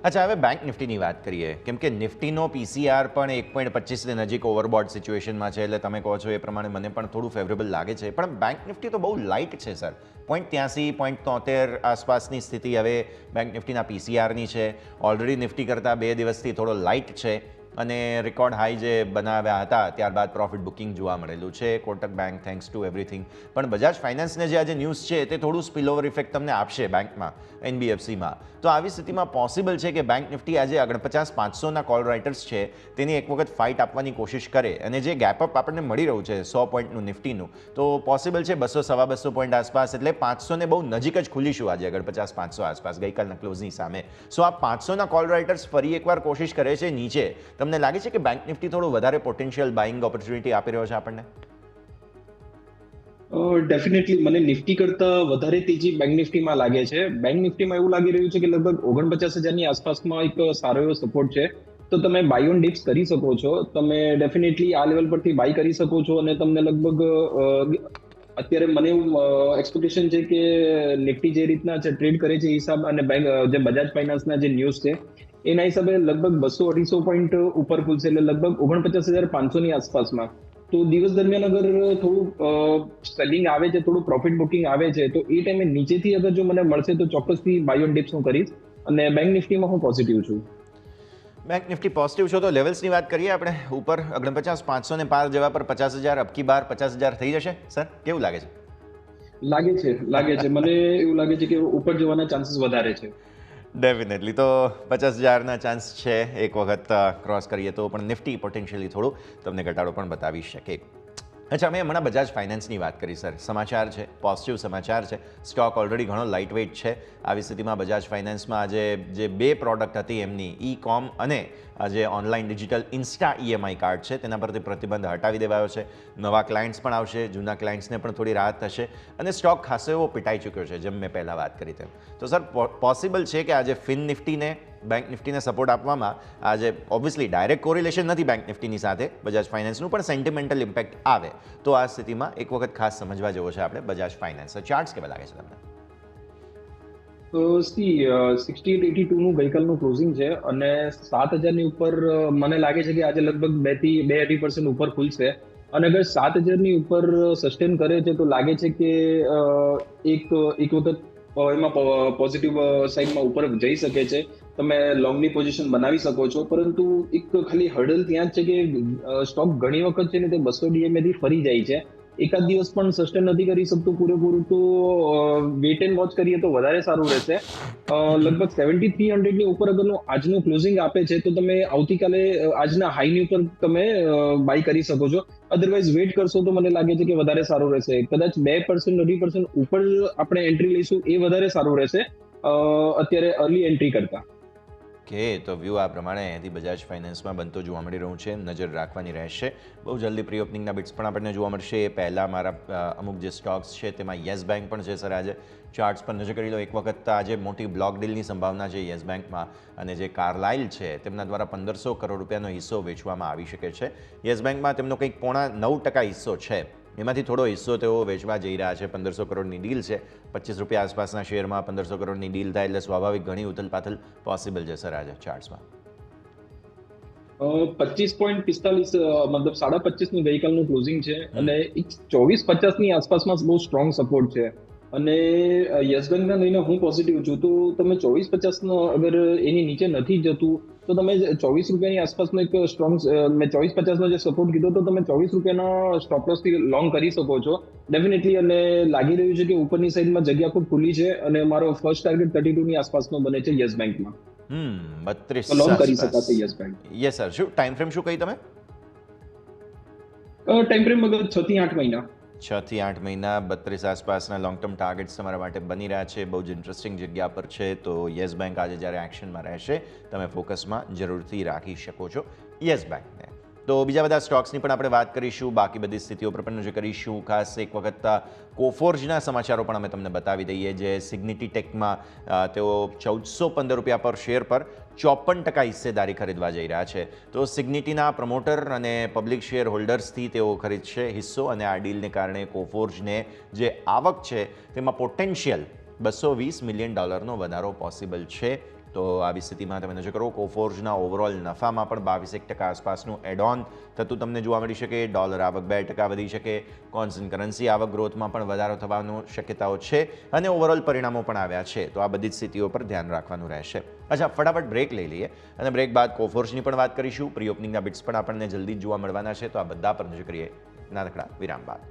અચ્છા, હવે બેંક નિફ્ટીની વાત કરીએ, કેમ કે નિફ્ટીનો પીસીઆર પણ 1.25 નજીક ઓવરબોટ સિચ્યુએશનમાં છે. એટલે તમે કહો છો એ પ્રમાણે મને પણ થોડું ફેવરેબલ લાગે છે. પણ બેંક નિફ્ટી તો બહુ લાઇટ છે સર. 0.83, 0.73 આસપાસની સ્થિતિ હવે બેંક નિફ્ટીના પીસીઆરની છે. ઓલરેડી નિફ્ટી કરતાં 2 દિવસથી થોડો લાઇટ છે અને રેકોર્ડ હાઈ જે બનાવ્યા હતા ત્યારબાદ પ્રોફિટ બુકિંગ જોવા મળેલું છે. Kotak bank, thanks to everything. પણ બજાજ ફાઇનાન્સને જે આજે ન્યૂઝ છે તે થોડું સ્પિલ ઓવર ઇફેક્ટ તમને આપશે બેંકમાં, એનબીએફસીમાં. તો આવી સ્થિતિમાં પોસિબલ છે કે બેંક નિફ્ટી આજે 49,500ના કોલ રાઇટર્સ છે તેની એક વખત ફાઇટ આપવાની કોશિશ કરે, અને જે ગેપઅપ આપણને મળી રહ્યું છે 100 પોઈન્ટનું નિફ્ટીનું, તો પોસિબલ છે 200-250 પોઈન્ટ આસપાસ, એટલે 500ને બહુ નજીક જ ખુલીશું આજે 49,500 આસપાસ ગઈકાલના ક્લોઝની સામે. સો આ 500ના કોલ રાઇટર્સ ફરી એકવાર કોશિશ કરે છે નીચે. તમને લાગે છે કે બેંક નિફ્ટી થોડું વધારે પોટેન્શિયલ બાઇંગ ઓપોર્ચ્યુનિટી આપી રહ્યો છે આપણને? ડેફિનેટલી મને નિફ્ટી કરતા વધારે તેજી બેંક નિફ્ટીમાં લાગે છે. બેંક નિફ્ટીમાં એવું લાગી રહ્યું છે કે લગભગ 49,000ની આસપાસમાં એક સારો એવો સપોર્ટ છે. તો તમે બાય ઓન ડિપ્સ કરી શકો છો. તમે ડેફિનેટલી આ લેવલ પરથી બાય કરી શકો છો અને તમને લગભગ અત્યારે મને એવું એક્સપેક્ટેશન છે કે નિફ્ટી જે રીતના ટ્રેડ કરે છે હિસાબ અને જે બજાજ ફાઇનાન્સના જે ન્યૂઝ છે એના હિસાબે લગભગ 200-250 પોઈન્ટ ઉપર ખુલશે, એટલે લગભગ 49,500ની આસપાસમાં. તો દિવસ દરમિયાન અગર થોડું સેલિંગ આવે છે, થોડું પ્રોફિટ બુકિંગ આવે છે, તો એ ટાઈમે નીચેથી અગર જો મને મળશે તો ચોક્કસથી બાય ઓન ડિપ્સ હું કરીશ. અને બેંક નિફ્ટીમાં હું પોઝિટિવ છું. બેંક નિફ્ટી પોઝિટિવ છો તો લેવલ્સની વાત કરીએ આપણે. ઉપર 49,500ને પાર જવા પર 50,000 અબકી બાર 50,000 થઈ જશે સર? કેવું લાગે છે? લાગે છે મને એવું લાગે છે કે ઉપર જવાના ચાન્સીસ વધારે છે. ડેફિનેટલી. તો 50,000ના ચાન્સ છે એક વખત ક્રોસ કરીએ તો, પણ નિફ્ટી પોટેન્શિયલી થોડું તમને ઘટાડો પણ બતાવી શકે. અચ્છા, મેં હમણાં બજાજ ફાઇનાન્સની વાત કરી સર. સમાચાર છે, પોઝિટિવ સમાચાર છે. સ્ટોક ઓલરેડી ઘણો લાઇટ વેઇટ છે. આવી સ્થિતિમાં બજાજ ફાઇનાન્સમાં આજે જે બે પ્રોડક્ટ હતી એમની ઈ કોમ અને જે online digital Insta EMI card છે તેના પરથી પ્રતિબંધ હટાવી દેવાયો છે. નવા ક્લાયન્ટ્સ પણ આવશે, જૂના ક્લાયન્ટ્સને પણ થોડી રાહત થશે અને સ્ટોક ખાસો એવો પીટાઈ ચૂક્યો છે જેમ મેં પહેલાં વાત કરી તેમ. તો સર પોસિબલ છે કે આજે ફિન નિફ્ટીને બેંક નિફ્ટીને સપોર્ટ આપવામાં આજે ઓબ્વિયસલી ડાયરેક્ટ કોરિલેશન નથી બેંક નિફ્ટીની સાથે બજાજ ફાઇનાન્સનું, પણ સેન્ટિમેન્ટલ ઇમ્પેક્ટ આવે તો આ સ્થિતિમાં એક વખત ખાસ સમજવા જેવો છે આપણે બજાજ ફાઇનાન્સ. ચાર્ટ્સ કેવા લાગે છે તમને? સી 6882 નું ગઈકાલનું ક્લોઝિંગ છે અને 7000 ની ઉપર મને લાગે છે કે આજે લગભગ 2-2.5% ઉપર ખુલશે અને અગર 7000 ની ઉપર સસ્ટેન કરે છે તો લાગે છે કે એક વખત એમાં પોઝિટિવ સાઈડમાં ઉપર જઈ શકે છે. તમે લોંગની પોઝિશન બનાવી શકો છો, પરંતુ એક ખાલી હર્ડલ ત્યાં જ છે કે સ્ટોક ઘણી વખત છે ને તે 200 DMA થી ફરી જાય છે. એકાદ દિવસ પણ સસ્ટેન નથી કરી શકતું પૂરેપૂરું, તો વેટ એન્ડ વોચ કરીએ તો વધારે સારું રહેશે. લગભગ 7300 ની ઉપર અગરનું આજનું ક્લોઝિંગ આપે છે તો તમે આવતીકાલે આજના હાઈની ઉપર તમે બાય કરી શકો છો. અધરવાઇઝ વેટ કરશો તો મને લાગે છે કે વધારે સારું રહેશે. કદાચ 2%-2% ઉપર આપણે એન્ટ્રી લઈશું એ વધારે સારું રહેશે અત્યારે અર્લી એન્ટ્રી કરતા. કે તો વ્યૂ આ પ્રમાણે અહીંયાથી બજાજ ફાઇનાન્સમાં બનતો જોવા મળી રહ્યું છે. નજર રાખવાની રહેશે. બહુ જલ્દી પ્રી ઓપનિંગના બિટ્સ પણ આપણને જોવા મળશે. એ પહેલાં મારા અમુક જે સ્ટોક્સ છે તેમાં યસ બેંક પણ છે સર. આજે ચાર્ટ્સ પર નજર કરી લો. એક વખત આજે મોટી બ્લોક ડીલની સંભાવના છે યસ બેંકમાં અને જે કાર્લાઇલ છે તેમના દ્વારા 1500 કરોડ રૂપિયાનો હિસ્સો વેચવામાં આવી શકે છે. યસ બેંકમાં તેમનો કંઈક 9.9% હિસ્સો છે. એમાંથી થોડો હિસ્સો તેઓ વેચવા જઈ રહ્યા છે. 1500 કરોડની ડીલ છે. 25 રૂપિયા આસપાસના શેરમાં 1500 કરોડની ડીલ થાય એટલે સ્વાભાવિક ઘણી ઉથલપાથલ પોસિબલ છે સર આજે ચાર્ટ્સમાં. 25.45 મતલબ 25.5 નું ગઈકાલનું ક્લોઝિંગ છે અને 24.50 ની આસપાસમાં બહુ સ્ટ્રોંગ સપોર્ટ છે અને યસ બેંકના લઈને હું પોઝિટિવ છું. તો તમે 24.50 અગર એની નીચે નથી જતું તો તમે 24 રૂપિયાની આસપાસનો એક સ્ટ્રોંગ, મેં 24.50 નો જે સપોર્ટ કીધો તો તમે 24 રૂપિયાના સ્ટોપ લોસ થી લોંગ કરી શકો છો ડેફિનેટલી. અને લાગી રહ્યું છે કે ઉપરની સાઈડમાં જગ્યા ખૂબ ખુલ્લી છે અને મારો ફર્સ્ટ ટાર્ગેટ 32 ની આસપાસનો બને છે યસ બેંકમાં. 32 લોંગ કરી શકાશે યસ બેંક. Yes sir. શું ટાઈમ ફ્રેમ શું કહી તમે? ટાઈમ ફ્રેમ અગર 6 થી 8 મહિના. 6 થી 8 મહિના 32 આસપાસના લોંગ ટર્મ ટાર્ગેટ્સ તમારા માટે બની રહ્યા છે. બહુ જ ઇન્ટરેસ્ટિંગ જગ્યા પર છે. તો યસ બેંક આજે જ્યારે એક્શનમાં રહેશે તમે ફોકસમાં જરૂરથી રાખી શકો છો યસ બેંકને. તો બીજા બધા સ્ટોક્સની પણ આપણે વાત કરીશું. બાકી બધી સ્થિતિઓ પર પણ નજર કરીશું. ખાસ એક વખત કોફોર્જના સમાચારો પણ અમે તમને બતાવી દઈએ. જે સિગ્નિટી ટેકમાં તેઓ 1415 રૂપિયા પર શેર પર 54% હિસ્સેદારી ખરીદવા જઈ રહ્યા છે. તો સિગ્નિટીના પ્રમોટર અને પબ્લિક શેર હોલ્ડર્સથી તેઓ ખરીદશે હિસ્સો અને આ ડીલને કારણે કોફોર્જને જે આવક છે તેમાં પોટેન્શિયલ $220 મિલિયન વધારો પોસિબલ છે. તો આવી સ્થિતિમાં તમે નજર કરો કોફોર્જના ઓવરઓલ નફામાં પણ 22% આસપાસનું એડ ઓન થતું તમને જોવા મળી શકે. ડોલર આવક 2% વધી શકે. કોન્સ્ટન્ટ કરન્સી આવક ગ્રોથમાં પણ વધારો થવાની શક્યતાઓ છે અને ઓવરઓલ પરિણામો પણ આવ્યા છે. તો આ બધી જ સ્થિતિઓ પર ધ્યાન રાખવાનું રહેશે. અચ્છા, ફટાફટ બ્રેક લઈ લઈએ અને બ્રેક બાદ કોફોર્જની પણ વાત કરીશું. પ્રી ઓપનિંગના બિટ્સ પણ આપણને જલ્દી જ જોવા મળવાના છે. તો આ બધા પર નજર કરીએ નાનકડા વિરામ બાદ.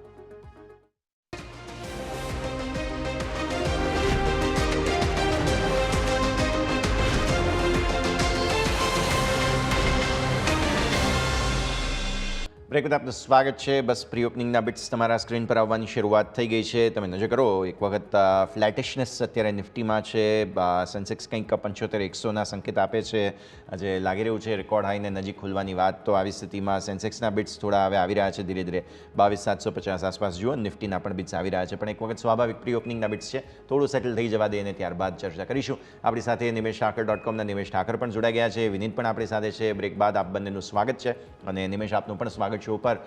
બ્રેક બાદ આપનું સ્વાગત છે. બસ પ્રી ઓપનિંગના બિટ્સ તમારા સ્ક્રીન પર આવવાની શરૂઆત થઈ ગઈ છે. તમે નજર કરો એક વખત ફ્લેટિશનેસ અત્યારે નિફ્ટીમાં છે. સેન્સેક્સ કંઈક 75-100ના સંકેત આપે છે. આજે લાગી રહ્યું છે રેકોર્ડ હાઈને નજીક ખુલવાની વાત. તો આવી સ્થિતિમાં સેન્સેક્સના બિટ્સ થોડા હવે આવી રહ્યા છે ધીરે ધીરે. 22750 આસપાસ જુઓ. નિફ્ટીના પણ બિટ્સ આવી રહ્યા છે. પણ એક વખત સ્વાભાવિક પ્રી ઓપનિંગના બિટ્સ છે, થોડું સેટલ થઈ જવા દે અને ત્યારબાદ ચર્ચા કરીશું. આપણી સાથે nimeshthakar.comના નિમેશ ઠાકર પણ જોડાઈ ગયા છે. વિનીત પણ આપણી સાથે છે. બ્રેક બાદ આપ બંનેનું સ્વાગત છે અને નિમેશ આપનું પણ સ્વાગત શો પર.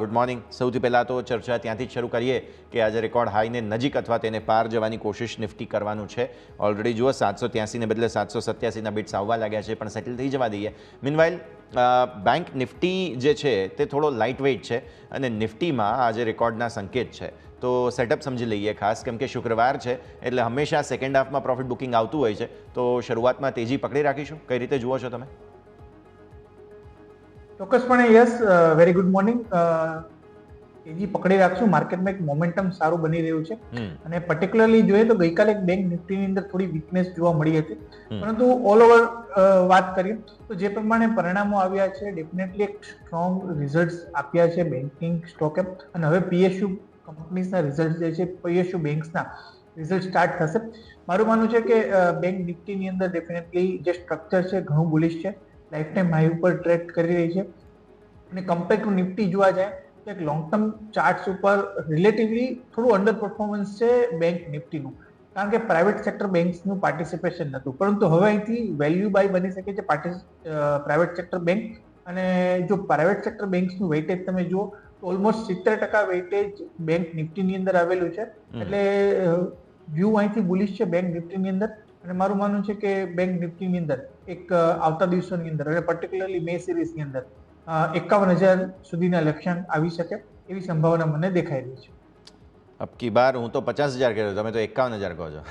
Good morning. સૌથી પહેલાં તો ચર્ચા ત્યાંથી જ શરૂ કરીએ કે આજે રેકોર્ડ હાઈને નજીક અથવા તેને પાર જવાની કોશિશ નિફ્ટી કરવાનું છે. ઓલરેડી જુઓ 783ને બદલે 787ના બિટ્સ આવવા લાગ્યા છે, પણ સેટલ થઈ જવા દઈએ. મીનવાઇલ બેંક નિફ્ટી જે છે તે થોડો લાઇટ વેઇટ છે અને નિફ્ટીમાં આજે રેકોર્ડના સંકેત છે. તો સેટઅપ સમજી લઈએ ખાસ, કેમ કે શુક્રવાર છે એટલે હંમેશા સેકન્ડ હાફમાં પ્રોફિટ બુકિંગ આવતું હોય છે. તો શરૂઆતમાં તેજી પકડી રાખીશું. કઈ રીતે જુઓ છો તમે? ચોક્કસપણે યસ. Very good morning. તેજી પકડી રાખશું. માર્કેટમાં એક મોમેન્ટમ સારું બની રહ્યું છે હમ અને પર્ટિક્યુલરલી જોઈએ તો ગઈકાલે એક બેંક નિફ્ટીની અંદર થોડી વીકનેસ જોવા મળી હતી, હમ. પરંતુ ઓલ ઓવર વાત કરીએ તો જે પ્રમાણે પરિણામો આવ્યા છે, ડેફિનેટલી એક સ્ટ્રોંગ રિઝલ્ટ આપ્યા છે બેન્કિંગ સ્ટોકે, અને હવે પીએસયુ કંપનીઝના રિઝલ્ટ જે છે, પીએસયુ બેંક્સના રિઝલ્ટ સ્ટાર્ટ થશે. મારું માનવું છે કે બેંક નિફ્ટીની અંદર ડેફિનેટલી જે સ્ટ્રક્ચર છે ઘણું બુલિશ છે, લાઈફ ટાઈમ હાઈ ઉપર ટ્રેડ કરી રહી છે, અને કમ્પેર ટુ નિફ્ટી જોવા જાય તો એક લોંગ ટર્મ ચાર્ટ્સ ઉપર રિલેટિવલી થોડું અંડર પરફોર્મન્સ છે બેંક નિફ્ટીનું, કારણ કે પ્રાઇવેટ સેક્ટર બેંક્સનું પાર્ટિસિપેશન નહોતું, પરંતુ હવે અહીંથી વેલ્યુ બાય બની શકે છે પ્રાઇવેટ સેક્ટર બેંક. અને જો પ્રાઇવેટ સેક્ટર બેંક્સનું વેઇટેજ તમે જુઓ તો ઓલમોસ્ટ 70% વેઇટેજ બેંક નિફ્ટીની અંદર આવેલું છે, એટલે વ્યૂ અહીંથી બુલિશ છે બેંક નિફ્ટીની અંદર. અને મારું માનવું છે કે બેંક નિફ્ટીની અંદર એક આવતા દિવસોની અંદર અને પર્ટિક્યુલરલી મે સિરીઝની અંદર 51,000 સુધીના લક્ષ્યાંક આવી શકે એવી સંભાવના મને દેખાઈ રહી છે. અબકી બાર હું તો 50,000 કહેતો, તમે તો 51,000 કહો છો.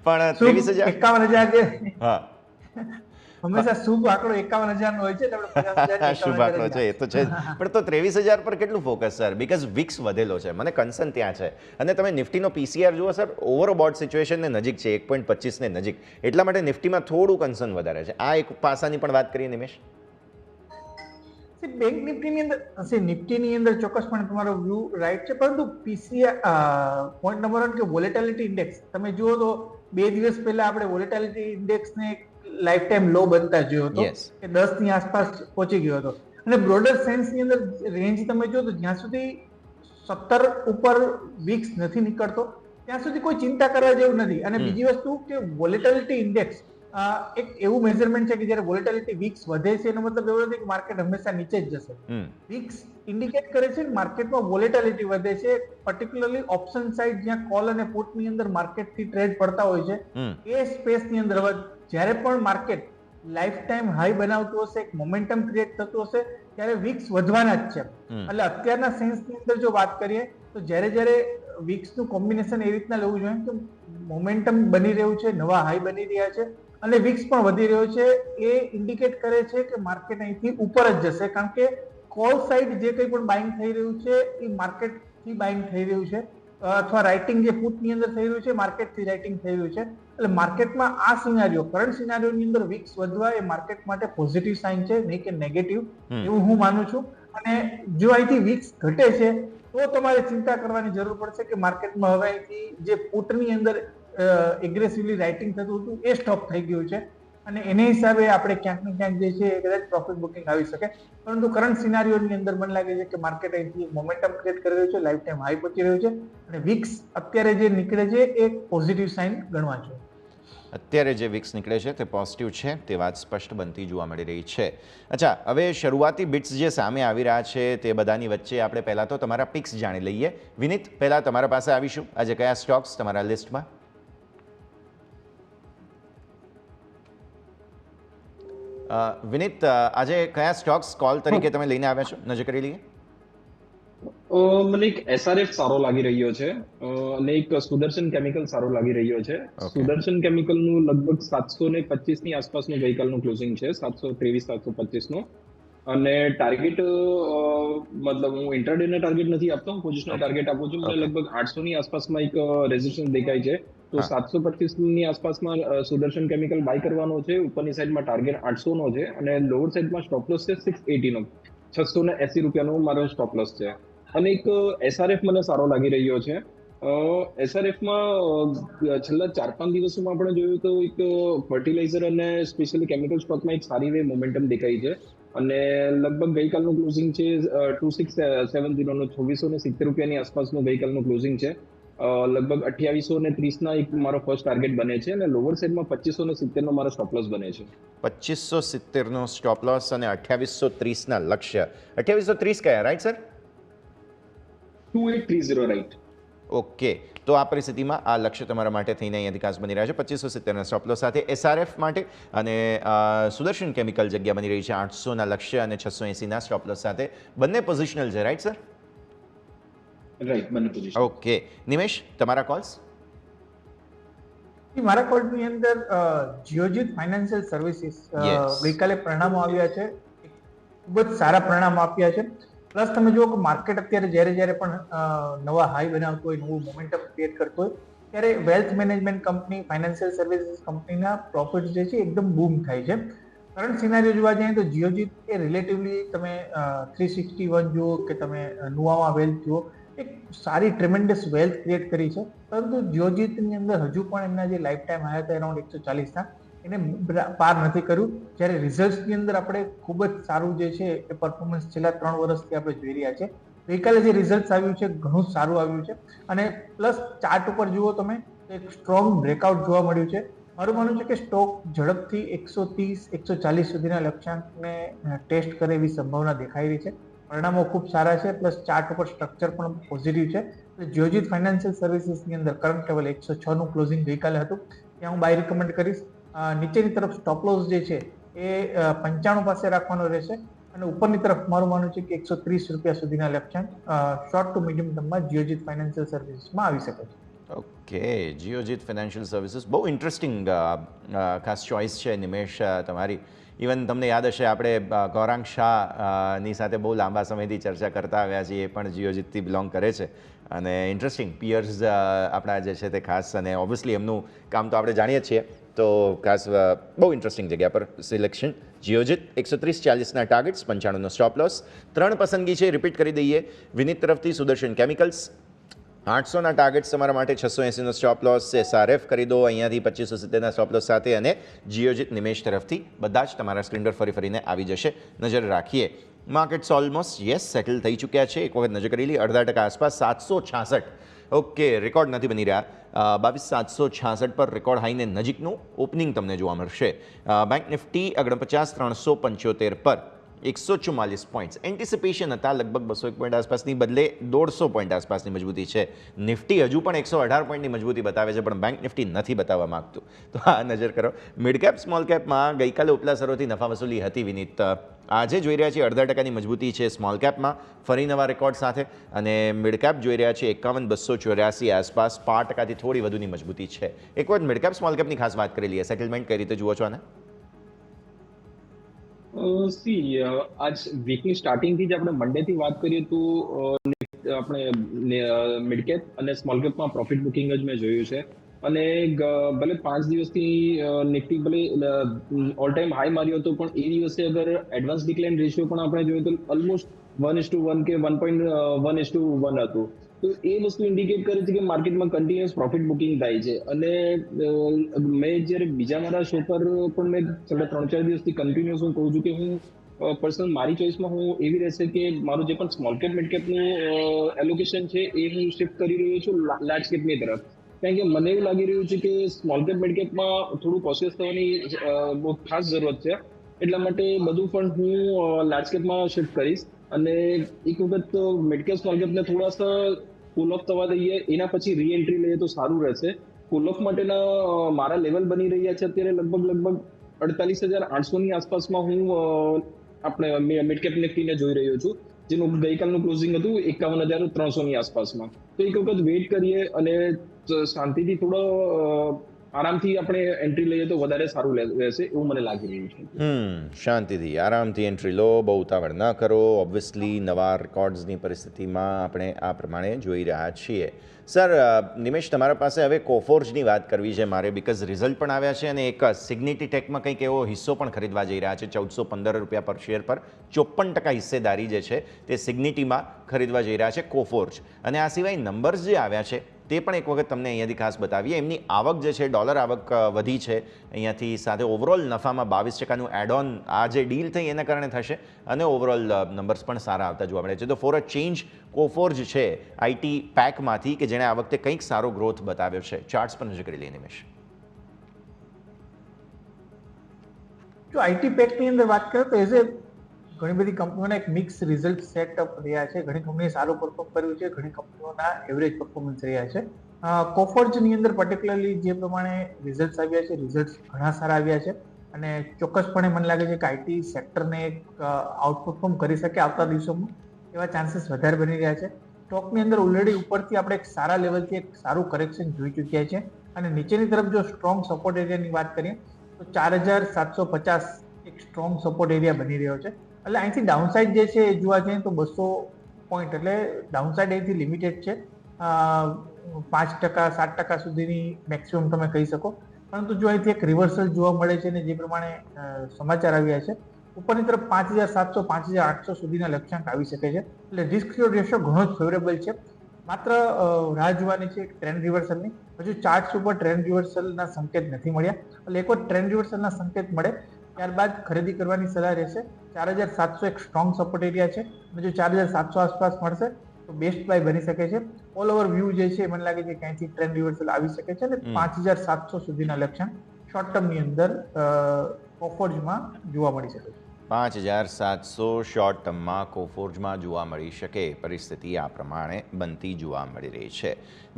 પણ શુભ 23,000. 51,000 જે હા, હંમેશા શુભ આંકડો 51,000 નો હોય છે, એટલે આપણે 50,000 શુભ આંકડો છે એ તો છે જ. પણ તો 23,000 પર કેટલું ફોકસ સર? બીકોઝ વિક્સ વધેલો છે, મને કન્સર્ન ત્યાં છે. અને તમે નિફ્ટીનો પીસીઆર જુઓ સર, ઓવરબોટ સિચ્યુએશનને નજીક છે, 1.25 ને નજીક, એટલા માટે નિફ્ટીમાં થોડું કન્સર્ન વધારે છે. આ એક પાસાની પણ વાત કરીએ નિમેશ. બેંક નિફ્ટીની અંદર ચોક્કસપણે તમારો વ્યૂ રાઈટ છે, પરંતુ પીસીઆર પોઈન્ટ નંબર 1 કે વોલેટિલિટી ઇન્ડેક્સ તમે જુઓ તો 2 દિવસ પહેલા આપણે વોલેટિલિટી ઇન્ડેક્સને લાઈફ ટાઈમ લો બનતા જોયો હતો કે 10 ની આસપાસ પહોંચી ગયો હતો, અને બ્રોડર સેન્સની અંદર રેન્જ તમે જો તો જ્યાં સુધી 17 ઉપર વીક્સ નથી નીકળતો ત્યાં સુધી કોઈ ચિંતા કરવા જેવું નથી. અને બીજી વસ્તુ કે વોલેટિલિટી ઇન્ડેક્સ એક એવું મેઝરમેન્ટ છે કે જ્યારે વોલેટિલિટી વીક્સ વધે છે એનો મતલબ એવો નથી કે માર્કેટ હંમેશા નીચે જ જશે. વીક્સ ઇન્ડિકેટ કરે છે કે માર્કેટમાં વોલેટિલિટી વધે છે, પર્ટિક્યુલરલી ઓપ્શન સાઇડ જ્યાં કોલ અને પુટની અંદર માર્કેટથી ટ્રેડ પડતા હોય છે, એ સ્પેસની અંદર જ્યારે પણ માર્કેટ લાઈફ ટાઈમ હાઈ બનાવતું હશે, એક મોમેન્ટમ ક્રિએટ થતું હશે, ત્યારે વીક્સ વધવાના જ છે. એટલે અત્યારના સેન્સની અંદર જો વાત કરીએ તો જ્યારે વીક્સનું કોમ્બિનેશન એ રીતના લેવું જોઈએ કે મોમેન્ટમ બની રહ્યું છે, નવા હાઈ બની રહ્યા છે અને વીક્સ પણ વધી રહ્યો છે, એ ઇન્ડિકેટ કરે છે કે માર્કેટ અહીંથી ઉપર જ જશે, કારણ કે કોલ સાઇડ જે કંઈ પણ બાઇંગ થઈ રહ્યું છે એ માર્કેટથી બાઇંગ થઈ રહ્યું છે, અથવા રાઇટિંગ જે પુટની અંદર થઈ રહ્યું છે માર્કેટથી રાઇટિંગ થઈ રહ્યું છે. એટલે માર્કેટમાં આ સિનારીઓ, કરંટ સિનારીઓની અંદર વીક્સ વધવા એ માર્કેટ માટે પોઝિટિવ સાઇન છે, નહીં કે નેગેટિવ, એવું હું માનું છું. અને જો અહીંથી વીક્સ ઘટે છે તો તમારે ચિંતા કરવાની જરૂર પડશે કે માર્કેટમાં હવે અહીંથી જે પુટની અંદર એગ્રેસિવલી રાઇટિંગ થતું હતું એ સ્ટોપ થઈ ગયું છે, અને એને હિસાબે આપણે ક્યાંક ને ક્યાંક જે છે કદાચ પ્રોફિટ બુકિંગ આવી શકે. પરંતુ કરંટ સિનારીઓની અંદર મને લાગે છે કે માર્કેટ અહીંથી મોમેન્ટમ ક્રિએટ કરી રહ્યું છે, લાઈફ ટાઈમ હાઈ પહોંચી રહ્યું છે, અને વીક્સ અત્યારે જે નીકળે છે એ પોઝિટિવ સાઇન ગણવા જોઈએ. અત્યારે જે વિક્સ નીકળે છે તે પોઝિટિવ છે, તે વાત સ્પષ્ટ બનતી જોવા મળી રહી છે. અચ્છા, હવે શરૂઆતી બિટ્સ જે સામે આવી રહ્યા છે તે બધાની વચ્ચે આપણે પહેલાં તો તમારા પિક્સ જાણી લઈએ. વિનીત, પહેલાં તમારા પાસે આવીશું, આજે કયા સ્ટોક્સ તમારા લિસ્ટમાં? વિનીત, આજે કયા સ્ટોક્સ કોલ તરીકે તમે લઈને આવ્યા છો, નજર કરી લઈએ. મને એક એસઆરએફ સારો લાગી રહ્યો છે અને એક સુદર્શન કેમિકલ સારો લાગી રહ્યો છે. સુદર્શન કેમિકલનું લગભગ 725 ની આસપાસનું ગઈકાલનું ક્લોઝિંગ છે, 723 725 નું. અને ટાર્ગેટ મતલબ હું ઇન્ટ્રાડે ના ટાર્ગેટ નથી આપતો, હું પોઝિશનલ ટાર્ગેટ આપું છું. મને લગભગ 800 ની આસપાસમાં એક રેઝિસ્ટન્સ દેખાય છે, તો 725 ની આસપાસમાં સુદર્શન કેમિકલ બાય કરવાનો છે. ઉપરની સાઈડમાં ટાર્ગેટ 800 નો છે અને લોઅર સાઈડમાં સ્ટોપ લોસ છે 680 નો, 680 રૂપિયાનો મારો સ્ટોપ લોસ છે. અને એક એસઆરએફ મને સારો લાગી રહ્યો છે. એસઆરએફમાં છેલ્લા 4-5 દિવસોમાં આપણે જોયું તો એક ફર્ટિલાઇઝર અને સ્પેશિયલી કેમિકલ સ્ટોકમાં એક સારી વે મોમેન્ટમ દેખાય છે. અને લગભગ ગઈકાલનું ક્લોઝિંગ છે 2670 નો, 2670 રૂપિયાની આસપાસનું ગઈકાલનું ક્લોઝિંગ છે. લગભગ 2830 ના એક મારો ફર્સ્ટ ટાર્ગેટ બને છે અને લોઅર સાઈડમાં 2570 નો મારો સ્ટોપ લોસ બને છે. 2570 નો સ્ટોપ લોસ અને 2830 ના લક્ષ્ય. 2830 કયા, રાઈટ સર? 2830, રાઈટ. ઓકે, તો આ પરિસ્થિતિમાં આ લક્ષ્ય તમારા માટે થઈને અહીંયાથી ખાસ બની રહ્યા છે 2570 ના સ્ટોપ લોસ સાથે એસઆરએફ માટે, અને સુદર્શન કેમિકલ જગ્યા બની રહી છે 800 ના લક્ષ્ય અને 680 ના સ્ટોપ લોસ સાથે. બંને પોઝિશનલ છે, રાઈટ સર? રાઈટ, બંને પોઝિશન. ઓકે, નિમેશ, તમારા કોલ્સ? મારા કોલ્સની અંદર જિયોજીત ફાઇનાન્શિયલ સર્વિસીસ ગઈકાલે પરિણામો આવ્યા છે, ખૂબ જ સારા પરિણામો આપ્યા છે. પ્લસ તમે જુઓ કે માર્કેટ અત્યારે જ્યારે પણ નવા હાઈ બનાવતું હોય, નવું મોમેન્ટમ ક્રિએટ કરતું હોય, ત્યારે wealth management company, financial services કંપનીના પ્રોફિટ જે છે એકદમ બૂમ થાય છે. કરંટ સિનારીઓ જોવા જઈએ તો જીઓજીત એ રિલેટિવલી તમે 361 જુઓ કે તમે નુવામા વેલ્થ જુઓ, એક સારી ટ્રેમેન્ડસ વેલ્થ ક્રિએટ કરી છે. પરંતુ જીઓજીતની અંદર હજુ પણ એમના જે લાઈફ ટાઈમ આવ્યા હતા અરાઉન્ડ 140ના, એને પાર નથી કર્યું. જ્યારે રિઝલ્ટ્સની અંદર આપણે ખૂબ જ સારું જે છે એ પરફોર્મન્સ છેલ્લા 3 વર્ષથી આપણે જોઈ રહ્યા છે. ગઈકાલે જે રિઝલ્ટ આવ્યું છે ઘણું સારું આવ્યું છે, અને પ્લસ ચાર્ટ ઉપર જુઓ તમે તો એક સ્ટ્રોંગ બ્રેકઆઉટ જોવા મળ્યું છે. મારું માનવું છે કે સ્ટોક ઝડપથી 130-140 સુધીના લક્ષ્યાંકને ટેસ્ટ કરે એવી સંભાવના દેખાઈ રહી છે. પરિણામો ખૂબ સારા છે, પ્લસ ચાર્ટ ઉપર સ્ટ્રક્ચર પણ પોઝિટિવ છે. જીઓજીત ફાઇનાન્શિયલ સર્વિસીસની અંદર કરંટ લેવલ 106 નું ક્લોઝિંગ ગઈકાલે હતું, ત્યાં હું બાય રિકમેન્ડ કરીશ. નીચેની તરફ સ્ટોપ લોસ જે છે એ 95 પાસે રાખવાનો રહેશે, અને ઉપરની તરફ મારું માનવું છે કે 130 રૂપિયા સુધીના લક્ષ્યાંક શોર્ટ ટુ મીડિયમ ટર્મમાં જીઓજીત ફાઇનાન્શિયલ સર્વિસીસમાં આવી શકે છે. ઓકે, જીઓજીત ફાઇનાન્શિયલ સર્વિસીસ બહુ ઇન્ટરેસ્ટિંગ ખાસ ચોઇસ છે નિમેશ તમારી. ઇવન તમને યાદ હશે આપણે ગૌરાંગ શાહની સાથે બહુ લાંબા સમયથી ચર્ચા કરતા આવ્યા છીએ, એ પણ જીઓજીતથી બિલોંગ કરે છે, અને ઇન્ટરેસ્ટિંગ પિયર્સ આપણા જે છે તે ખાસ, અને ઓબ્વિયસલી એમનું કામ તો આપણે જાણીએ છીએ, તો ખાસ બહુ ઇન્ટરેસ્ટિંગ જગ્યા પર સિલેક્શન. જીઓજીત 130-40ના ટાર્ગેટ્સ, 95નો સ્ટોપ લોસ. 3 પસંદગી છે, રિપીટ કરી દઈએ. વિનીત તરફથી સુદર્શન કેમિકલ્સ 800ના ટાર્ગેટ્સ તમારા માટે, 680નો સ્ટોપ લોસ. એસઆરએફ કરી દો અહીંયાથી 2570ના સ્ટોપ લોસ સાથે, અને જીઓજીત નિમેશ તરફથી બધા જ તમારા સ્ક્રીન પર ફરીને આવી જશે. નજર રાખીએ. માર્કેટ્સ ઓલમોસ્ટ સેટલ થઈ ચૂક્યા છે. એક વખત નજર કરી લઈએ, 0.5% આસપાસ 766. ઓકે, રેકોર્ડ નથી બની રહ્યા. 22,766 પર રેકોર્ડ હાઈને નજીકનું ઓપનિંગ તમને જોવા મળશે. બેંક નિફ્ટી 49,375 પર 144 પોઈન્ટ્સ એન્ટિસિપેશન હતા, લગભગ 201 પોઈન્ટ આસપાસની બદલે 150 પોઈન્ટ આસપાસની મજબૂતી છે. નિફ્ટી હજુ પણ 118 પોઈન્ટની મજબૂતી બતાવે છે, પણ બેંક નિફ્ટી નથી બતાવવા માંગતું. તો આ નજર કરો. મિડ કેપ સ્મોલ કેપમાં ગઈકાલે ઉપલા સરોથી નફા વસૂલી હતી વિનીત. આજે જોઈ રહ્યા છીએ 0.5%ની મજબૂતી છે સ્મોલ કેપમાં, ફરી નવા રેકોર્ડ સાથે, અને મિડ કેપ જોઈ રહ્યા છીએ 51,284 આસપાસ, 5%થી થોડી વધુની મજબૂતી છે. એક વખત મિડ કેપ સ્મોલ કેપની ખાસ વાત કરી લઈએ. સેટલમેન્ટ કઈ રીતે જુઓ છો આને? આજ વીકની સ્ટાર્ટિંગથી જ આપણે મંડેથી વાત કરીએ તો આપણે મિડ કેપ અને સ્મોલ કેપમાં પ્રોફિટ બુકિંગ જ મેં જોયું છે. અને ભલે 5 દિવસથી નિફ્ટી ભલે ઓલ ટાઈમ હાઈ માર્યો હતો, પણ એ દિવસે અગર એડવાન્સ ડિક્લાઇન રેશિયો પણ આપણે જોઈએ તો ઓલમોસ્ટ 1:1 કે 1.1:1 હતું. તો એ વસ્તુ ઇન્ડિકેટ કરે છે કે માર્કેટમાં કન્ટિન્યુઅસ પ્રોફિટ બુકિંગ થાય છે. અને મેં જ્યારે બીજા મારા શો પર પણ મેં છેલ્લા 3-4 દિવસથી કન્ટિન્યુઅસ હું કહું છું કે હું પર્સનલ મારી ચોઇસમાં હું એવી રહેશે કે મારું જે પણ સ્મોલ કેપ મિડ કેપનું એલોકેશન છે એ હું શિફ્ટ કરી રહ્યો છું લાર્જ કેપની તરફ. કારણ કે મને એવું લાગી રહ્યું છે કે સ્મોલ કેપ મિડ કેપમાં થોડું કોશિયસ થવાની બહુ ખાસ જરૂરત છે. એટલા માટે બધું પણ હું લાર્જ કેપમાં શિફ્ટ કરીશ, અને એક વખત મિડ કેપ સ્મોલ કેપને થોડા પુલ ઓફ થવા દઈએ, એના પછી રીએન્ટ્રી લઈએ તો સારું રહેશે. પુલ ઓફ માટેના મારા લેવલ બની રહ્યા છે અત્યારે લગભગ 48,800ની આસપાસમાં હું આપણે મિડ કેપ નિફ્ટીને જોઈ રહ્યો છું, જેનું ગઈકાલનું ક્લોઝિંગ હતું 51,300ની આસપાસમાં. તો એક વખત વેઇટ કરીએ અને શાંતિથી થોડો આરામથી આપણે એન્ટ્રી લઈએ તો વધારે સારું રહેશે એવું મને લાગી રહ્યું છે. શાંતિથી આરામથી એન્ટ્રી લો, બહુ ઉતાવળ ન કરો. ઓબ્વિયસલી નવા રેકોર્ડ્સની પરિસ્થિતિમાં આપણે આ પ્રમાણે જોઈ રહ્યા છીએ. સર, નિમેશ તમારા પાસે હવે કોફોર્જની વાત કરવી છે મારે, બિકોઝ રિઝલ્ટ પણ આવ્યા છે, અને એક સિગ્નિટી ટેકમાં કંઈક એવો હિસ્સો પણ ખરીદવા જઈ રહ્યા છે. 1,415 રૂપિયા પર શેર પર 54% હિસ્સેદારી જે છે તે સિગ્નિટીમાં ખરીદવા જઈ રહ્યા છે કોફોર્જ. અને આ સિવાય નંબર્સ જે આવ્યા છે તે પણ એક વખત તમને અહીંયાથી ખાસ બતાવીએ. એમની આવક જે છે ડોલર આવક વધી છે અહીંયાથી, સાથે ઓવરઓલ નફામાં 22%નું એડ ઓન આ જે ડીલ થઈ એના કારણે થશે, અને ઓવરઓલ નંબર્સ પણ સારા આવતા જોવા મળે છે. તો ફોર અ ચેન્જ કોફોર્જ છે આઈટી પેકમાંથી કે જેણે આ વખતે કંઈક સારો ગ્રોથ બતાવ્યો છે. ચાર્ટ્સ પર નજર કરી લઈએ નિમેશ. જો આઈટી પેકની અંદર વાત કરીએ તો એઝ એ ઘણી બધી કંપનીઓના એક મિક્સ રિઝલ્ટ સેટઅપ રહ્યા છે. ઘણી કંપનીએ સારું પરફોર્મ કર્યું છે, ઘણી કંપનીઓના એવરેજ પરફોર્મન્સ રહ્યા છે. કોફોર્જની અંદર પર્ટિક્યુલરલી જે પ્રમાણે રિઝલ્ટ આવ્યા છે, રિઝલ્ટ ઘણા સારા આવ્યા છે, અને ચોક્કસપણે મને લાગે છે કે આઈટી સેક્ટરને આઉટપરફોર્મ કરી શકે આવતા દિવસોમાં એવા ચાન્સીસ વધારે બની રહ્યા છે. સ્ટોકની અંદર ઓલરેડી ઉપરથી આપણે એક સારા લેવલથી એક સારું કરેક્શન જોઈ ચૂક્યા છે, અને નીચેની તરફ જો સ્ટ્રોંગ સપોર્ટ એરિયાની વાત કરીએ તો 4,750 એક સ્ટ્રોંગ સપોર્ટ એરિયા બની રહ્યો છે. એટલે અહીંથી ડાઉનસાઇડ જે છે એ જોવા જઈએ તો 200 પોઈન્ટ, એટલે ડાઉનસાઇડ અહીંથી લિમિટેડ છે. 5%, 7% સુધીની મેક્સિમમ તમે કહી શકો. પરંતુ જો અહીંથી એક રિવર્સલ જોવા મળે છે ને જે પ્રમાણે સમાચાર આવ્યા છે, ઉપરની તરફ 5,700, 5,800 સુધીના લક્ષ્યાંક આવી શકે છે. એટલે રિસ્ક રેશિયો ઘણો જ ફેવરેબલ છે. માત્ર રાહ જોવાની છે ટ્રેન્ડ રિવર્સલની. હજુ ચાર્ટ્સ ઉપર ટ્રેન્ડ રિવર્સલના સંકેત નથી મળ્યા, એટલે એકવાર ટ્રેન્ડ રિવર્સલના સંકેત મળે ત્યારબાદ ખરીદી કરવાની સલાહ રહેશે. 4,700 એક સ્ટ્રોંગ સપોર્ટ એરિયા છે, અને જો 4,700 આસપાસ મળશે તો બેસ્ટ બાય બની શકે છે. ઓલ ઓવર વ્યૂ જે છે મને લાગે છે કે અહીંથી ટ્રેન્ડ રિવર્સલ આવી શકે છે, અને 5,700 સુધીના લક્ષ્યાંક શોર્ટ ટર્મની અંદર કોફોર્જમાં જોવા મળી શકે છે. 5,700 શોર્ટ ટર્મમાં કોફોર્જમાં જોવા મળી શકે, પરિસ્થિતિ આ પ્રમાણે બનતી જોવા મળી રહી છે.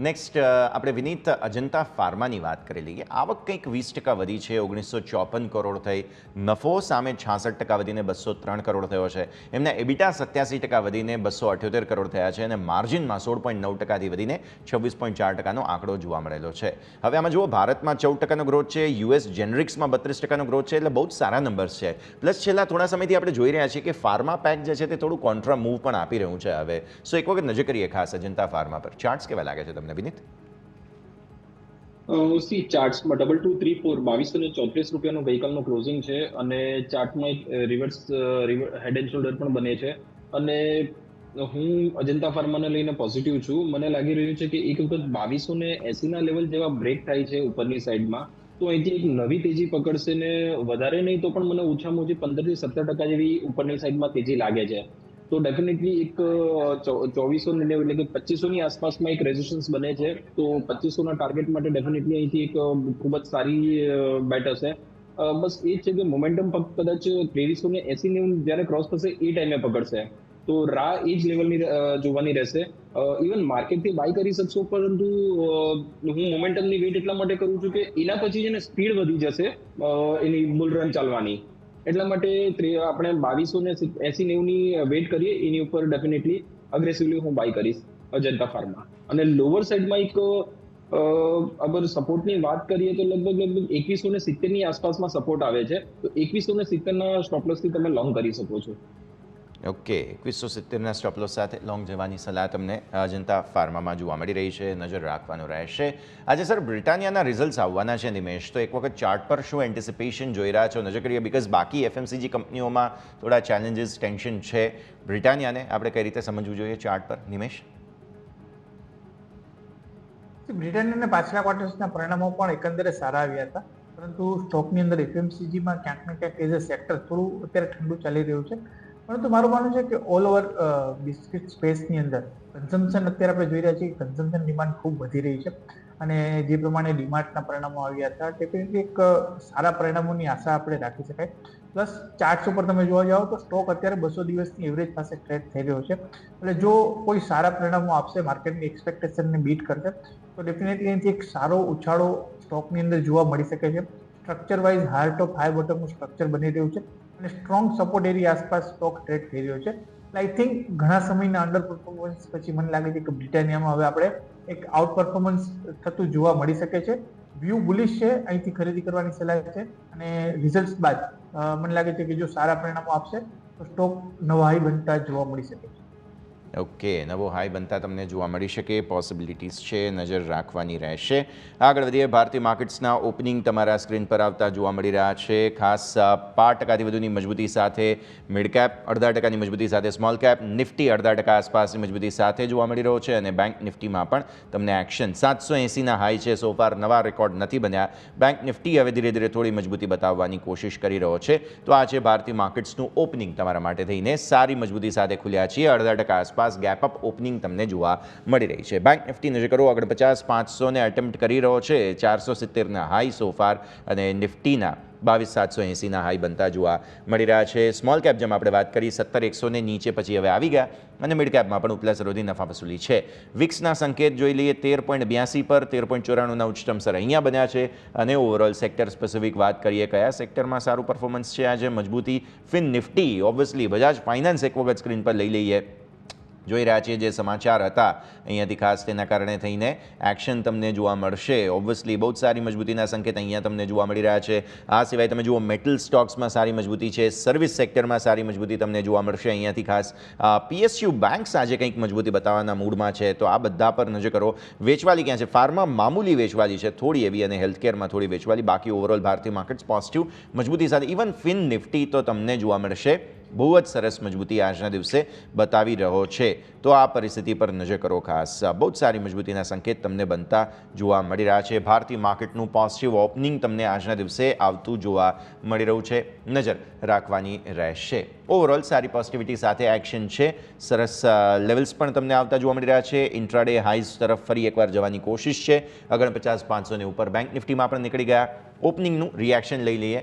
નેક્સ્ટ આપણે વિનીત અજંતા ફાર્માની વાત કરી લઈએ. આવક કંઈક 20% વધી છે, 1,954 કરોડ થઈ. નફો સામે 66% વધીને 203 કરોડ થયો છે. એમના એબિટા 87% વધીને 278 કરોડ થયા છે, અને માર્જિનમાં 16.9%થી વધીને 26.4%નો આંકડો જોવા મળેલો છે. હવે આમાં જુઓ, ભારતમાં 14%નો ગ્રોથ છે, યુએસ જેનરિક્સમાં 32%નો ગ્રોથ છે, એટલે બહુ જ સારા નંબર્સ છે. પ્લસ છેલ્લા થોડા સમયથી આપણે જોઈ રહ્યા છીએ કે ફાર્મા પેક જે છે તે થોડું કોન્ટ્રા મૂવ પણ આપી રહ્યું છે હવે. સો એક વખત નજર કરીએ ખાસ અજંતા ફાર્મા પર. ચાર્ટ્સ કેવા લાગે છે તમને વિનીત? ચાર્ટ્સમાં 2234 ₹2,234 ગઈકાલનું ક્લોઝિંગ છે, અને ચાર્ટમાં એક રિવર્સ હેડ એન્ડ શોલ્ડર પણ બને છે. અને હું અજંતા ફાર્માને લઈને પોઝિટિવ છું. મને લાગી રહ્યું છે કે એક વખત 2,280 લેવલ જેવા બ્રેક થાય છે ઉપરની સાઈડમાં, તો અહીંથી એક નવી તેજી પકડશે, ને વધારે નહીં તો પણ મને ઓછામાં ઓછી 15% થી 17% જેવી ઉપરની સાઈડમાં તેજી લાગે છે. તો ડેફિનેટલી એક 2,490 એટલે કે 2,500ની આસપાસમાં એક રેઝિસ્ટન્સ બને છે. તો 2,500ના ટાર્ગેટ માટે ડેફિનેટલી અહીંથી એક ખૂબ જ સારી બેટ હશે. બસ એ જ છે કે મોમેન્ટમ કદાચ 2,380 જ્યારે ક્રોસ થશે એ ટાઈમે પકડશે, તો રાહ એ જ લેવલની જોવાની રહેશે. ઇવન માર્કેટથી બાય કરી શકશો, પરંતુ હું મોમેન્ટમની વેઇટ એટલા માટે કરું છું કે એના પછી છે ને સ્પીડ વધી જશે એની બુલ રન ચાલવાની. એટલા માટે આપણે 2,280-90ની વેઇટ કરીએ, એની ઉપર ડેફિનેટલી અગ્રેસિવલી હું બાય કરીશ અજંતા ફાર્મા. અને લોઅર સાઈડમાં એક અગર સપોર્ટની વાત કરીએ તો લગભગ 2,170ની આસપાસમાં સપોર્ટ આવે છે, તો 2,170ના સ્ટોપલોસથી તમે લોંગ કરી શકો છો. ઓકે, 2,170ના સ્ટોપલોસ સાથે લોંગ જવાની સલાહ તમને અજંતા ફાર્મામાં જોવા મળી રહી છે. નજર રાખવાનું રહેશે. આજે સર બ્રિટાનિયાના રિઝલ્ટ્સ આવવાના છે નિમેશ, તો એક વખત ચાર્ટ પર શું એન્ટિસિપેશન જોઈ રહ્યા છો નજર કરીએ, બિકોઝ બાકી FMCG કંપનીઓમાં થોડા ચેલેન્જીસ, ટેન્શન છે. બ્રિટાનિયાને આપણે કઈ રીતે સમજવું જોઈએ ચાર્ટ પર નિમેશ? બ્રિટાનિયાના પાછલા ક્વાર્ટર્સના પરિણામો પણ એકંદરે સારા આવ્યા હતા, પરંતુ સ્ટોકની અંદર FMCGમાં ક્યાંક ને ક્યાંક એઝ અ સેક્ટર થોડું અત્યારે ઠંડુ ચાલી રહ્યું છે. પરંતુ મારું માનવું છે કે ઓલ ઓવર બિસ્કિટ સ્પેસની અંદર કન્ઝમ્પશન અત્યારે આપણે જોઈ રહ્યા છીએ કે કન્ઝમ્પશન ડિમાન્ડ ખૂબ વધી રહી છે, અને જે પ્રમાણે ડીમાર્ટના પરિણામો આવ્યા હતા ડેફિનેટલી એક સારા પરિણામોની આશા આપણે રાખી શકાય. પ્લસ ચાર્ટ્સ ઉપર તમે જોવા જાઓ તો સ્ટોક અત્યારે 200 દિવસની એવરેજ પાસે ટ્રેડ થઈ રહ્યો છે, એટલે જો કોઈ સારા પરિણામો આપશે, માર્કેટની એક્સપેક્ટેશનને બીટ કરશે, તો ડેફિનેટલી અહીંથી એક સારો ઉછાળો સ્ટોકની અંદર જોવા મળી શકે છે. સ્ટ્રક્ચર વાઇઝ હાઈ ટોપ હાઈ બોટમનું સ્ટ્રક્ચર બની રહ્યું છે, અને સ્ટ્રોંગ સપોર્ટ એરિયા આસપાસ સ્ટોક ટ્રેડ થઈ રહ્યો છે. આઈ થિંક ઘણા સમયના અંડર પરફોર્મન્સ પછી મને લાગે છે કે બ્રિટાનિયામાં હવે આપણે એક આઉટ પરફોર્મન્સ થતું જોવા મળી શકે છે. વ્યૂ બુલિશ છે, અહીંથી ખરીદી કરવાની સલાહ છે, અને રિઝલ્ટ્સ બાદ મને લાગે છે કે જો સારા પરિણામો આપશે તો સ્ટોક નવા હાઈ બનતા જોવા મળી શકે છે. ઓકે, નવો હાઈ બનતા તમને જોવા મળી શકે, પોસિબિલિટીઝ છે, નજર રાખવાની રહેશે. આગળ વધીએ. ભારતીય માર્કેટ્સના ઓપનિંગ તમારા સ્ક્રીન પર આવતા જોવા મળી રહ્યા છે. ખાસ 5%થી વધુની મજબૂતી સાથે મિડ કેપ, 0.5%ની મજબૂતી સાથે સ્મોલ કેપ, નિફ્ટી 0.5% આસપાસની મજબૂતી સાથે જોવા મળી રહ્યો છે, અને બેંક નિફ્ટીમાં પણ તમને એક્શન 780ના હાઈ છે. સોફાર નવા રેકોર્ડ નથી બન્યા. બેંક નિફ્ટી હવે ધીરે ધીરે થોડી મજબૂતી બતાવવાની કોશિશ કરી રહ્યો છે. તો આજે ભારતીય માર્કેટ્સનું ઓપનિંગ તમારા માટે થઈને સારી મજબૂતી સાથે ખુલ્યા છીએ. 0.5% આસપાસ ગેપ અપ ઓપનિંગ તમને જોવા મળી રહી છે. બેંક નિફ્ટી નજર કરો, આગળ 50-500ને અટેમ્પ્ટ કરી રહ્યો છે. 470ના હાઈ સોફાર, અને નિફ્ટીના 22,780ના હાઈ બનતા જોવા મળી રહ્યા છે. સ્મોલ કેપ જેમ આપણે વાત કરી 17,100ને નીચે પછી હવે આવી ગયા, અને મિડ કેપમાં પણ ઉપલા સરોથી નફા વસૂલી છે. વિક્સના સંકેત જોઈ લઈએ. 13.82 પર 13.94ના ઉચ્ચતમ સ્તર અહીંયા બન્યા છે. અને ઓવરઓલ સેક્ટર સ્પેસિફિક વાત કરીએ, કયા સેક્ટરમાં સારું પરફોર્મન્સ છે આજે? મજબૂતી Fin Nifty, obviously Bajaj Finance એક વખત સ્ક્રીન પર લઈ લઈએ જોઈ રહ્યા છીએ જે સમાચાર હતા અહીંયાથી ખાસ તેના કારણે થઈને એક્શન તમને જોવા મળશે. ઓબ્વિયસલી બહુ જ સારી મજબૂતીના સંકેત અહીંયા તમને જોવા મળી રહ્યા છે. આ સિવાય તમે જુઓ મેટલ સ્ટોક્સમાં સારી મજબૂતી છે, સર્વિસ સેક્ટરમાં સારી મજબૂતી તમને જોવા મળશે. અહીંયાથી ખાસ PSU બેંક્સ આજે કંઈક મજબૂતી બતાવવાના મૂડમાં છે, તો આ બધા પર નજર કરો. વેચવાલી ક્યાં છે? ફાર્મા મામૂલી વેચવાલી છે, થોડી એવી, અને હેલ્થકેરમાં થોડી વેચવાલી. બાકી ઓવરઓલ ભારતીય માર્કેટ્સ પોઝિટિવ મજબૂતી સાથે. ઇવન ફિન નિફ્ટી તો તમને જોવા મળશે બહુ જ સરસ મજબૂતી આજના દિવસે બતાવી રહ્યો છે. તો આ પરિસ્થિતિ પર નજર કરો ખાસ. બહુ જ સારી મજબૂતીના સંકેત તમને બનતા જોવા મળી રહ્યા છે. ભારતીય માર્કેટનું પોઝિટિવ ઓપનિંગ તમને આજના દિવસે આવતું જોવા મળી રહ્યું છે, નજર રાખવાની રહેશે. ઓવરઓલ સારી પોઝિટિવિટી સાથે એક્શન છે. સરસ લેવલ્સ પણ તમને આવતા જોવા મળી રહ્યા છે. ઇન્ટ્રાડે હાઈઝ તરફ ફરી એકવાર જવાની કોશિશ છે. 49 500 ઉપર બેંક નિફ્ટીમાં પણ નીકળી ગયા. ઓપનિંગનું રિએક્શન લઈ લઈએ.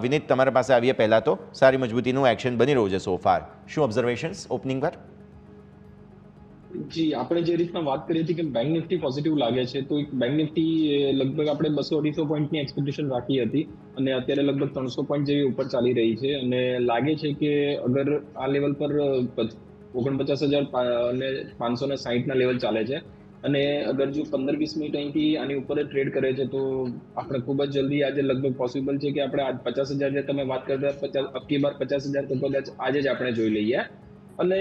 વિનીત, તમારા પાસે આવીએ પહેલાં તો સારી મજબૂતીનું એક્શન બની રહ્યું છે સો ફાર. શું ઓબ્ઝર્વેશન્સ ઓપનિંગ પર? જી, આપણે જે રીતના વાત કરી હતી કે બેંક નિફ્ટી પોઝિટિવ લાગે છે, તો બેંક નિફ્ટી લગભગ આપણે 200-250 પોઈન્ટની એક્સપેક્ટેશન રાખી હતી અને અત્યારે લગભગ 300 પોઈન્ટ જેવી ઉપર ચાલી રહી છે. અને લાગે છે કે અગર આ લેવલ પર 49,000 અને 560ના લેવલ ચાલે છે અને અગર જો 15-20 મિનિટ અહીંથી આની ઉપર ટ્રેડ કરે છે તો આપણે ખૂબ જ જલ્દી આજે લગભગ પોસિબલ છે કે આપણે આજ 50,000 જે તમે વાત કરતા અબકી બાર 50,000 તો કદાચ આજે જ આપણે જોઈ લઈએ. અને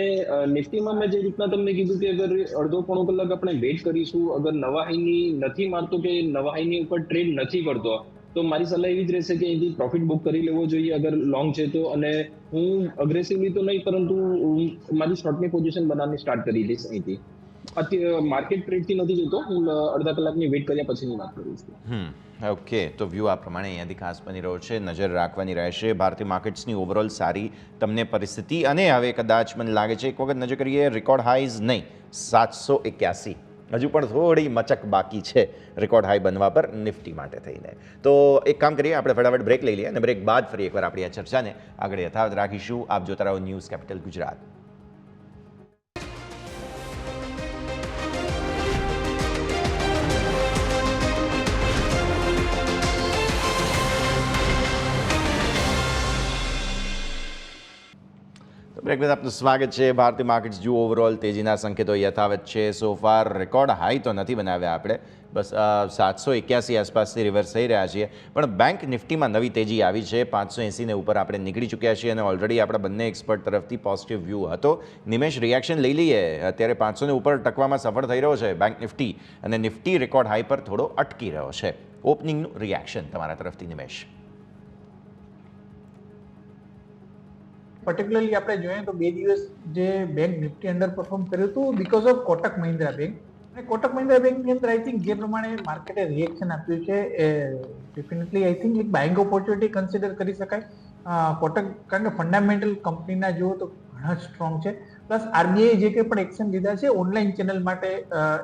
નિફ્ટીમાં મેં જે રીતના તમને કીધું કે અગર અડધો પોણો કલાક આપણે વેઇટ કરીશું, અગર નવા હાઈની નથી મારતો કે નવા હાઈની ઉપર ટ્રેડ નથી કરતો, તો મારી સલાહ એવી જ રહેશે કે અહીંથી પ્રોફિટ બુક કરી લેવો જોઈએ અગર લોંગ છે તો. અને હું અગ્રેસિવલી તો નહીં, પરંતુ મારી શોર્ટની પોઝિશન બનાવવાની સ્ટાર્ટ કરી દઈશ અહીંથી. માર્કેટ ટ્રેડથી નથી જોતો, હું અડધા કલાકની વેઇટ કર્યા પછીની વાત કરું છું. ઓકે, તો વ્યૂ આ પ્રમાણે અહીંયાથી ખાસ બની રહ્યો છે, નજર રાખવાની રહેશે. ભારતીય માર્કેટ્સની ઓવરઓલ સારી તમને પરિસ્થિતિ. અને હવે કદાચ મને લાગે છે એક વખત નજર કરીએ, રેકોર્ડ હાઈઝ નહીં, 781 હજુ પણ થોડી મચક બાકી છે રેકોર્ડ હાઈ બનવા પર નિફ્ટી માટે થઈને. તો એક કામ કરીએ, આપણે ફટાફટ બ્રેક લઈ લઈએ અને બ્રેક બાદ ફરી એકવાર આપણી આ ચર્ચાને આગળ યથાવત રાખીશું. આપ જોતા રહો ન્યૂઝ કેપિટલ ગુજરાત. બ્રેક બાદ આપનું સ્વાગત છે. ભારતીય માર્કેટ્સ જુઓ ઓવરઓલ તેજીના સંકેતો યથાવત છે. સો ફાર રેકોર્ડ હાઈ તો નથી બનાવ્યા આપણે, બસ 781 આસપાસથી રિવર્સ થઈ રહ્યા છીએ. પણ બેંક નિફ્ટીમાં નવી તેજી આવી છે. 580ને ઉપર આપણે નીકળી ચૂક્યા છીએ અને ઓલરેડી આપણા બંને એક્સપર્ટ તરફથી પોઝિટિવ વ્યૂ હતો. નિમેશ, રિએક્શન લઈ લઈએ. અત્યારે 500ને ઉપર ટકવામાં સફળ થઈ રહ્યો છે બેંક નિફ્ટી, અને નિફ્ટી રેકોર્ડ હાઈ પર થોડો અટકી રહ્યો છે. ઓપનિંગનું રિએક્શન તમારા તરફથી નિમેશ. પર્ટિક્યુલરલી આપણે જોઈએ તો 2 દિવસ જે બેંક નિફ્ટી અંડર પરફોર્મ કર્યું હતું because of Kotak Mahindra bank. અને કોટક મહિન્દ્રા બેંકની અંદર આઈ થિંક જે પ્રમાણે માર્કેટે રિએક્શન આપ્યું છે એ ડેફિનેટલી આઈ થિંક એક બાઇંગ ઓપોર્ચ્યુનિટી કન્સિડર કરી શકાય. કોટક, કારણ કે ફંડામેન્ટલ કંપનીના જુઓ તો ઘણા જ સ્ટ્રોંગ છે. પ્લસ આરબીઆઈ જે કંઈ પણ એક્શન લીધા છે, ઓનલાઈન ચેનલ માટે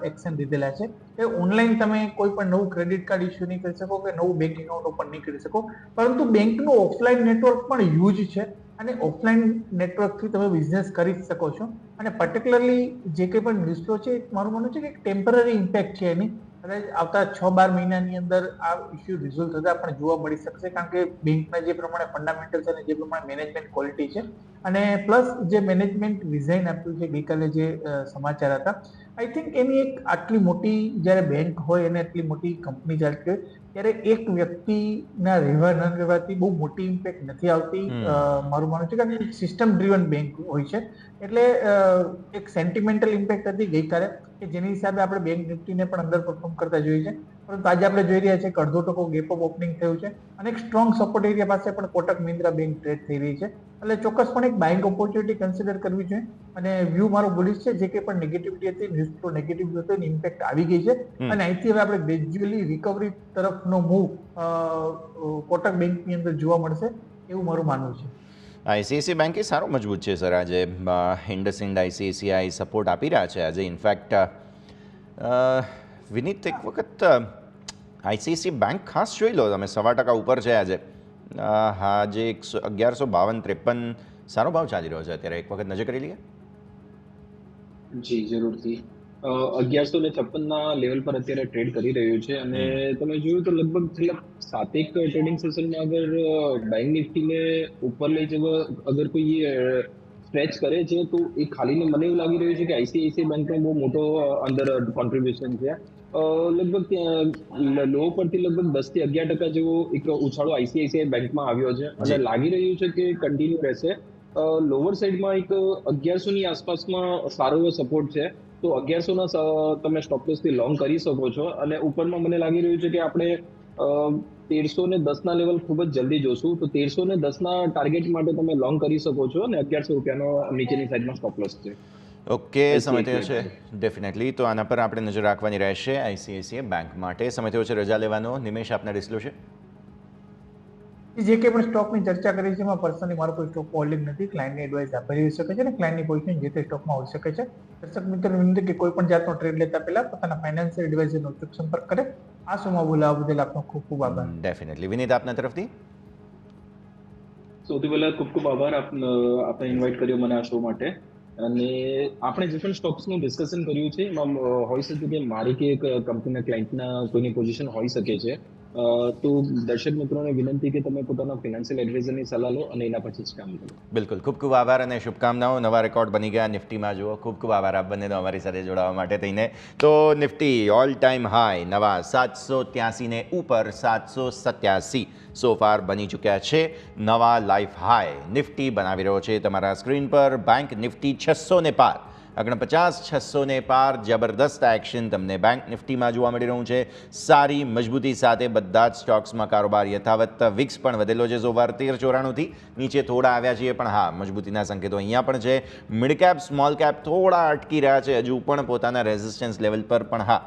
એક્શન લીધેલા છે. એ ઓનલાઈન તમે કોઈ પણ નવું ક્રેડિટ કાર્ડ ઇસ્યુ નહીં કરી શકો કે નવું બેંક એકાઉન્ટ ઓપન નહીં કરી શકો, પરંતુ બેંકનું ઓફલાઈન નેટવર્ક પણ યુઝ છે અને ઓફલાઈન નેટવર્કથી તમે બિઝનેસ કરી જ શકો છો. અને પર્ટિક્યુલરલી જે કંઈ પણ ન્યૂઝ ફ્લો છે, મારું માનવું છે કે એક ટેમ્પરરી ઇમ્પેક્ટ છે એની. કદાચ આવતા 6-12 મહિનાની અંદર આ ઇસ્યુ રિઝોલ્વ થતા પણ જોવા મળી શકશે, કારણ કે બેંકના જે પ્રમાણે ફંડામેન્ટલ છે અને જે પ્રમાણે મેનેજમેન્ટ ક્વોલિટી છે, અને પ્લસ જે મેનેજમેન્ટ રિઝાઇન આપ્યું છે ગઈકાલે જે સમાચાર હતા, આઈ થિંક એની એક આટલી મોટી જ્યારે બેંક હોય અને આટલી મોટી કંપની ચાલતી હોય ત્યારે એક વ્યક્તિના રહેવા ન રહેવાથી બહુ મોટી ઇમ્પેક્ટ નથી આવતી, મારું માનવું છે. કારણ કે સિસ્ટમ ડ્રીવન બેંક હોય છે, એટલે એક સેન્ટિમેન્ટલ ઇમ્પેક્ટ હતી ગઈકાલે કે જેની હિસાબે આપણે બેંક નિફ્ટીને પણ અંદર પરફોર્મ કરતા જોઈએ છે. પરંતુ આજે આપણે જોઈ રહ્યા છીએ કે 1.5% ગેપ અપ ઓપનિંગ થયું છે અને એક સ્ટ્રોંગ સપોર્ટ એરિયા પાસે પણ કોટક મહિન્દ્રા બેંક ટ્રેડ થઈ રહી છે. એટલે ચોક્કસપણે એક બાઇંગ ઓપોર્ચ્યુનિટી કન્સિડર કરવી જોઈએ. અને વ્યૂ મારો બુલિશ છે. જે કંઈ પણ નેગેટિવિટી હતી, ન્યૂઝ ફ્લો નેગેટિવ હતો, એની ઇમ્પેક્ટ આવી ગઈ છે અને અહીંથી હવે આપણે ગ્રેજ્યુઅલી રિકવરી તરફનો મૂવ કોટક બેંકની અંદર જોવા મળશે એવું મારું માનવું છે. આઈસીઆઈસીઆઈ બેંક એ સારો મજબૂત છે સર. આજે ઇન્ડસઇન્ડ આઈસીઆઈસીઆઈ સપોર્ટ આપી રહ્યા છે આજે. ઇનફેક્ટ વિનીત, એક વખત આઈસીઆઈસીઆઈ બેંક ખાસ જોઈ લો તમે, 1.25% ઉપર છે આજે. હા, જે 1152-53 સારો ભાવ ચાલી રહ્યો છે અત્યારે. એક વખત નજર કરી લઈએ. જી, જરૂરથી. 1156ના લેવલ પર અત્યારે ટ્રેડ કરી રહ્યું છે અને તમે જોયું તો લગભગ છેલ્લા 7 ટ્રેડિંગ સેશનમાં અગર બેંક નિફ્ટીને ઉપર લઈ જવા અગર કોઈ સ્ટ્રેચ કરે છે તો એ ખાલીને મને એવું લાગી રહ્યું છે કે આઈસીઆઈસીઆઈ બેંકનો બહુ મોટો અંદર કોન્ટ્રીબ્યુશન છે. લગભગ લો પરથી લગભગ 10 થી 11% જેવો એક ઉછાળો આઈસીઆઈસીઆઈ બેંકમાં આવ્યો છે અને લાગી રહ્યું છે કે કન્ટિન્યુ રહેશે. લોવર સાઈડમાં એક 1100 ની આસપાસમાં સારો એવો સપોર્ટ છે, તો 1100 ના તમે સ્ટોપ લોસ થી લોંગ કરી શકો છો. અને ઉપરમાં મને લાગી રહ્યું છે કે આપણે 1310 ના લેવલ ખૂબ જ જલ્દી જોશું, તો 1310 ના ટાર્ગેટ માટે તમે લોંગ કરી શકો છો અને 1100 રૂપિયાનો નીચેની સાઈડમાં સ્ટોપ લોસ છે. ઓકે, સમય થયો છે ડેફિનેટલી. તો આના પર આપણે નજર રાખવાની રહેશે આઈસીઆઈસીઆઈ બેંક માટે. સમય થયો છે રજા લેવાનો. નિમેશ, આપના ડિસ્ક્લોઝર. જે કંઈ પણ સ્ટોકની ચર્ચા કરી છે એમાં પર્સનલી મારો કોઈ સ્ટોક હોલ્ડિંગ નથી. ક્લાયન્ટની એડવાઇસ આપેલી હોઈ શકે છે અને ક્લાયન્ટની પોઝિશન જે તે સ્ટોકમાં હોઈ શકે છે. દર્શક મિત્રોને વિનંતી કે કોઈ પણ જાતનો ટ્રેડ લેતા પહેલા પોતાના ફાઇનાન્શિયલ એડવાઇઝરનો અચૂક સંપર્ક કરે. આ શોમાં બોલાવવા બદલ આપનો ખૂબ ખૂબ આભાર. ડેફિનેટલી. વિનીત, આપના તરફથી. સૌથી પહેલા ખૂબ ખૂબ આભાર આપને ઇન્વાઇટ કર્યો મને આ શો માટે. અને આપણે જે પણ સ્ટોક્સનું ડિસ્કશન કર્યું છે એમાં હોઈ શકે કે મારી કે એક કંપનીના ક્લાયન્ટના કોઈની પોઝિશન હોઈ શકે છે. તો દર્શક મિત્રોને વિનંતી કે તમે પોતાના ફિનાન્શિયલ એડવાઇઝરની સલાહ લો અને એના પછી જ કામ કરો. બિલકુલ. ખૂબ ખૂબ આભાર અને શુભકામનાઓ. નવા રેકોર્ડ બની ગયા નિફ્ટીમાં. જુઓ, ખૂબ ખૂબ આભાર આપ બંનેનો અમારી સાથે જોડાવા માટે થઈને. તો નિફ્ટી ઓલ ટાઈમ હાઈ નવા 783 ને ઉપર 787 સો ફાર બની ચૂક્યા છે. નવા લાઈફ હાઈ નિફ્ટી બનાવી રહ્યો છે તમારા સ્ક્રીન પર. બેંક નિફ્ટી 600 ને પાર, 49 600 ને પાર. જબરદસ્ત એક્શન તમને બેંક નિફ્ટીમાં જોવા મળી રહ્યું છે. સારી મજબૂતી સાથે બધા જ સ્ટોક્સમાં કારોબાર યથાવત. વિક્સ પણ વધેલો છે સોવાર 1394 થી નીચે થોડા આવ્યા છીએ, પણ હા, મજબૂતીના સંકેતો અહીંયા પણ છે. મિડ કેપ સ્મોલ કેપ થોડા અટકી રહ્યા છે હજુ પણ પોતાના રેઝિસ્ટન્સ લેવલ પર, પણ હા,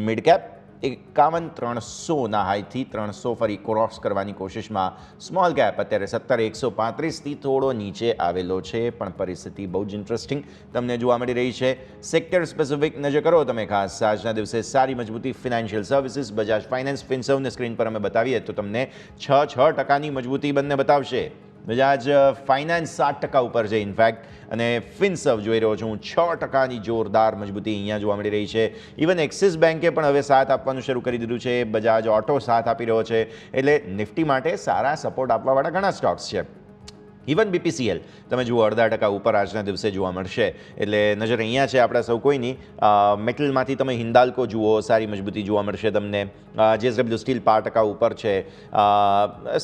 મિડ કેપ 51 300 હાઈથી 300 ફરી ક્રોસ કરવાની કોશિશમાં. સ્મોલ કેપ અત્યારે 17 135 થી થોડો નીચે આવેલો છે, પણ પરિસ્થિતિ બહુ જ ઇન્ટરેસ્ટિંગ તમને જોવા મળી રહી છે. સેક્ટર સ્પેસિફિક નજર કરો તમે ખાસ. આજના દિવસે સારી મજબૂતી ફિનાન્શિયલ સર્વિસીસ, બજાજ ફાઇનાન્સ, ફિનસર્વને સ્ક્રીન પર અમે બતાવીએ તો તમને 6% મજબૂતી બંને બતાવશે. બજાજ ફાઇનાન્સ 7% ઉપર છે ઇનફેક્ટ, અને ફિનસર્વ જોઈ રહ્યો છું 6%ની જોરદાર મજબૂતી અહીંયા જોવા મળી રહી છે. ઇવન એક્સિસ બેન્કે પણ હવે સાથ આપવાનું શરૂ કરી દીધું છે. બજાજ ઓટો સાથ આપી રહ્યો છે. એટલે નિફ્ટી માટે સારા સપોર્ટ આપવાવાળા ઘણા સ્ટોક્સ છે. ઇવન બીપીસીએલ તમે જુઓ 0.5% ઉપર આજના દિવસે જોવા મળશે. એટલે નજર અહીંયા છે આપણા સૌ કોઈની. મેટલમાંથી તમે હિન્દાલ્કો જુઓ, સારી મજબૂતી જોવા મળશે તમને. જેએસડબલ્યુ સ્ટીલ 5% ઉપર છે.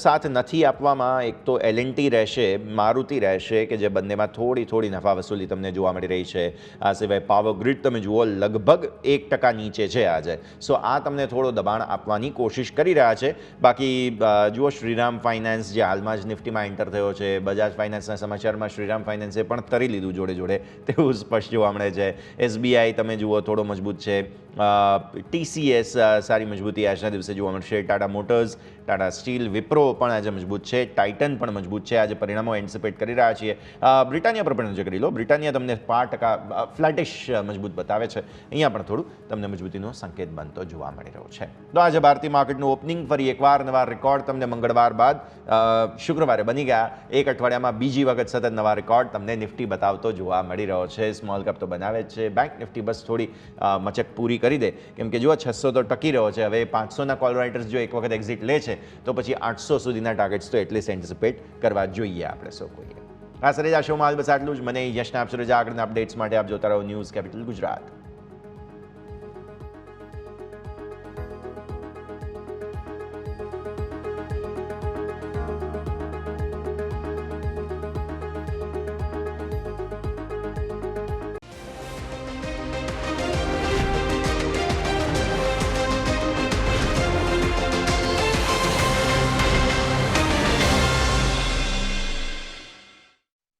સાથ નથી આપવામાં એક તો એલએનટી રહેશે, મારુતિ રહેશે, કે જે બંનેમાં થોડી નફા વસૂલી તમને જોવા મળી રહી છે. આ સિવાય પાવર ગ્રીડ તમે જુઓ લગભગ 1% નીચે છે આજે. સો આ તમને થોડો દબાણ આપવાની કોશિશ કરી રહ્યા છે. બાકી જુઓ શ્રીરામ ફાઇનાન્સ જે હાલમાં જ નિફ્ટીમાં એન્ટર થયો છે. બજાજ ફાઇનાન્સના સમાચારમાં શ્રીરામ ફાઇનાન્સે પણ તરી લીધું જોડે તેવું સ્પષ્ટ જોવા મળે છે. એસબીઆઈ તમે જુઓ થોડો મજબૂત છે. ટીસીએસ સારી મજબૂતી આજના દિવસે જોવા મળશે. ટાટા મોટર્સ, ટાટા સ્ટીલ, વિપ્રો પણ આજે મજબૂત છે. ટાઇટન પણ મજબૂત છે. આજે પરિણામો એન્ટિસિપેટ કરી રહ્યા છીએ. બ્રિટાનિયા પર પણ નજર કરી લો. બ્રિટાનિયા તમને 5% ફ્લેટિશ મજબૂત બતાવે છે. અહીંયા પણ થોડું તમને મજબૂતીનો સંકેત બનતો જોવા મળી રહ્યો છે. તો આજે ભારતીય માર્કેટનું ઓપનિંગ ફરી એકવાર નવા રેકોર્ડ તમને મંગળવાર બાદ શુક્રવારે બની ગયા. એક અઠવાડિયામાં બીજી વખત સતત નવા રેકોર્ડ તમને નિફ્ટી બતાવતો જોવા મળી રહ્યો છે. સ્મોલ કેપ તો બનાવે જ છે. બેંક નિફ્ટી બસ થોડી મચક પૂરી કરી દે, કેમ કે જો 600 તો ટકી રહ્યો છે. હવે 500ના કોલ રાઇટર્સ જો એક વખત એક્ઝિટ લે છે તો પછી 800 સુધીના ટાર્ગેટ્સ તો એટલીસ્ટ એન્ટિસિપેટ કરવા જોઈએ આપણે સૌ કોઈએ. આ સરેજ આ શોમાં હાલ બસ આટલું જ. મને યશના આપશો રજા. આગળના અપડેટ્સ માટે આપ જોતા રહો ન્યૂઝ કેપિટલ ગુજરાત.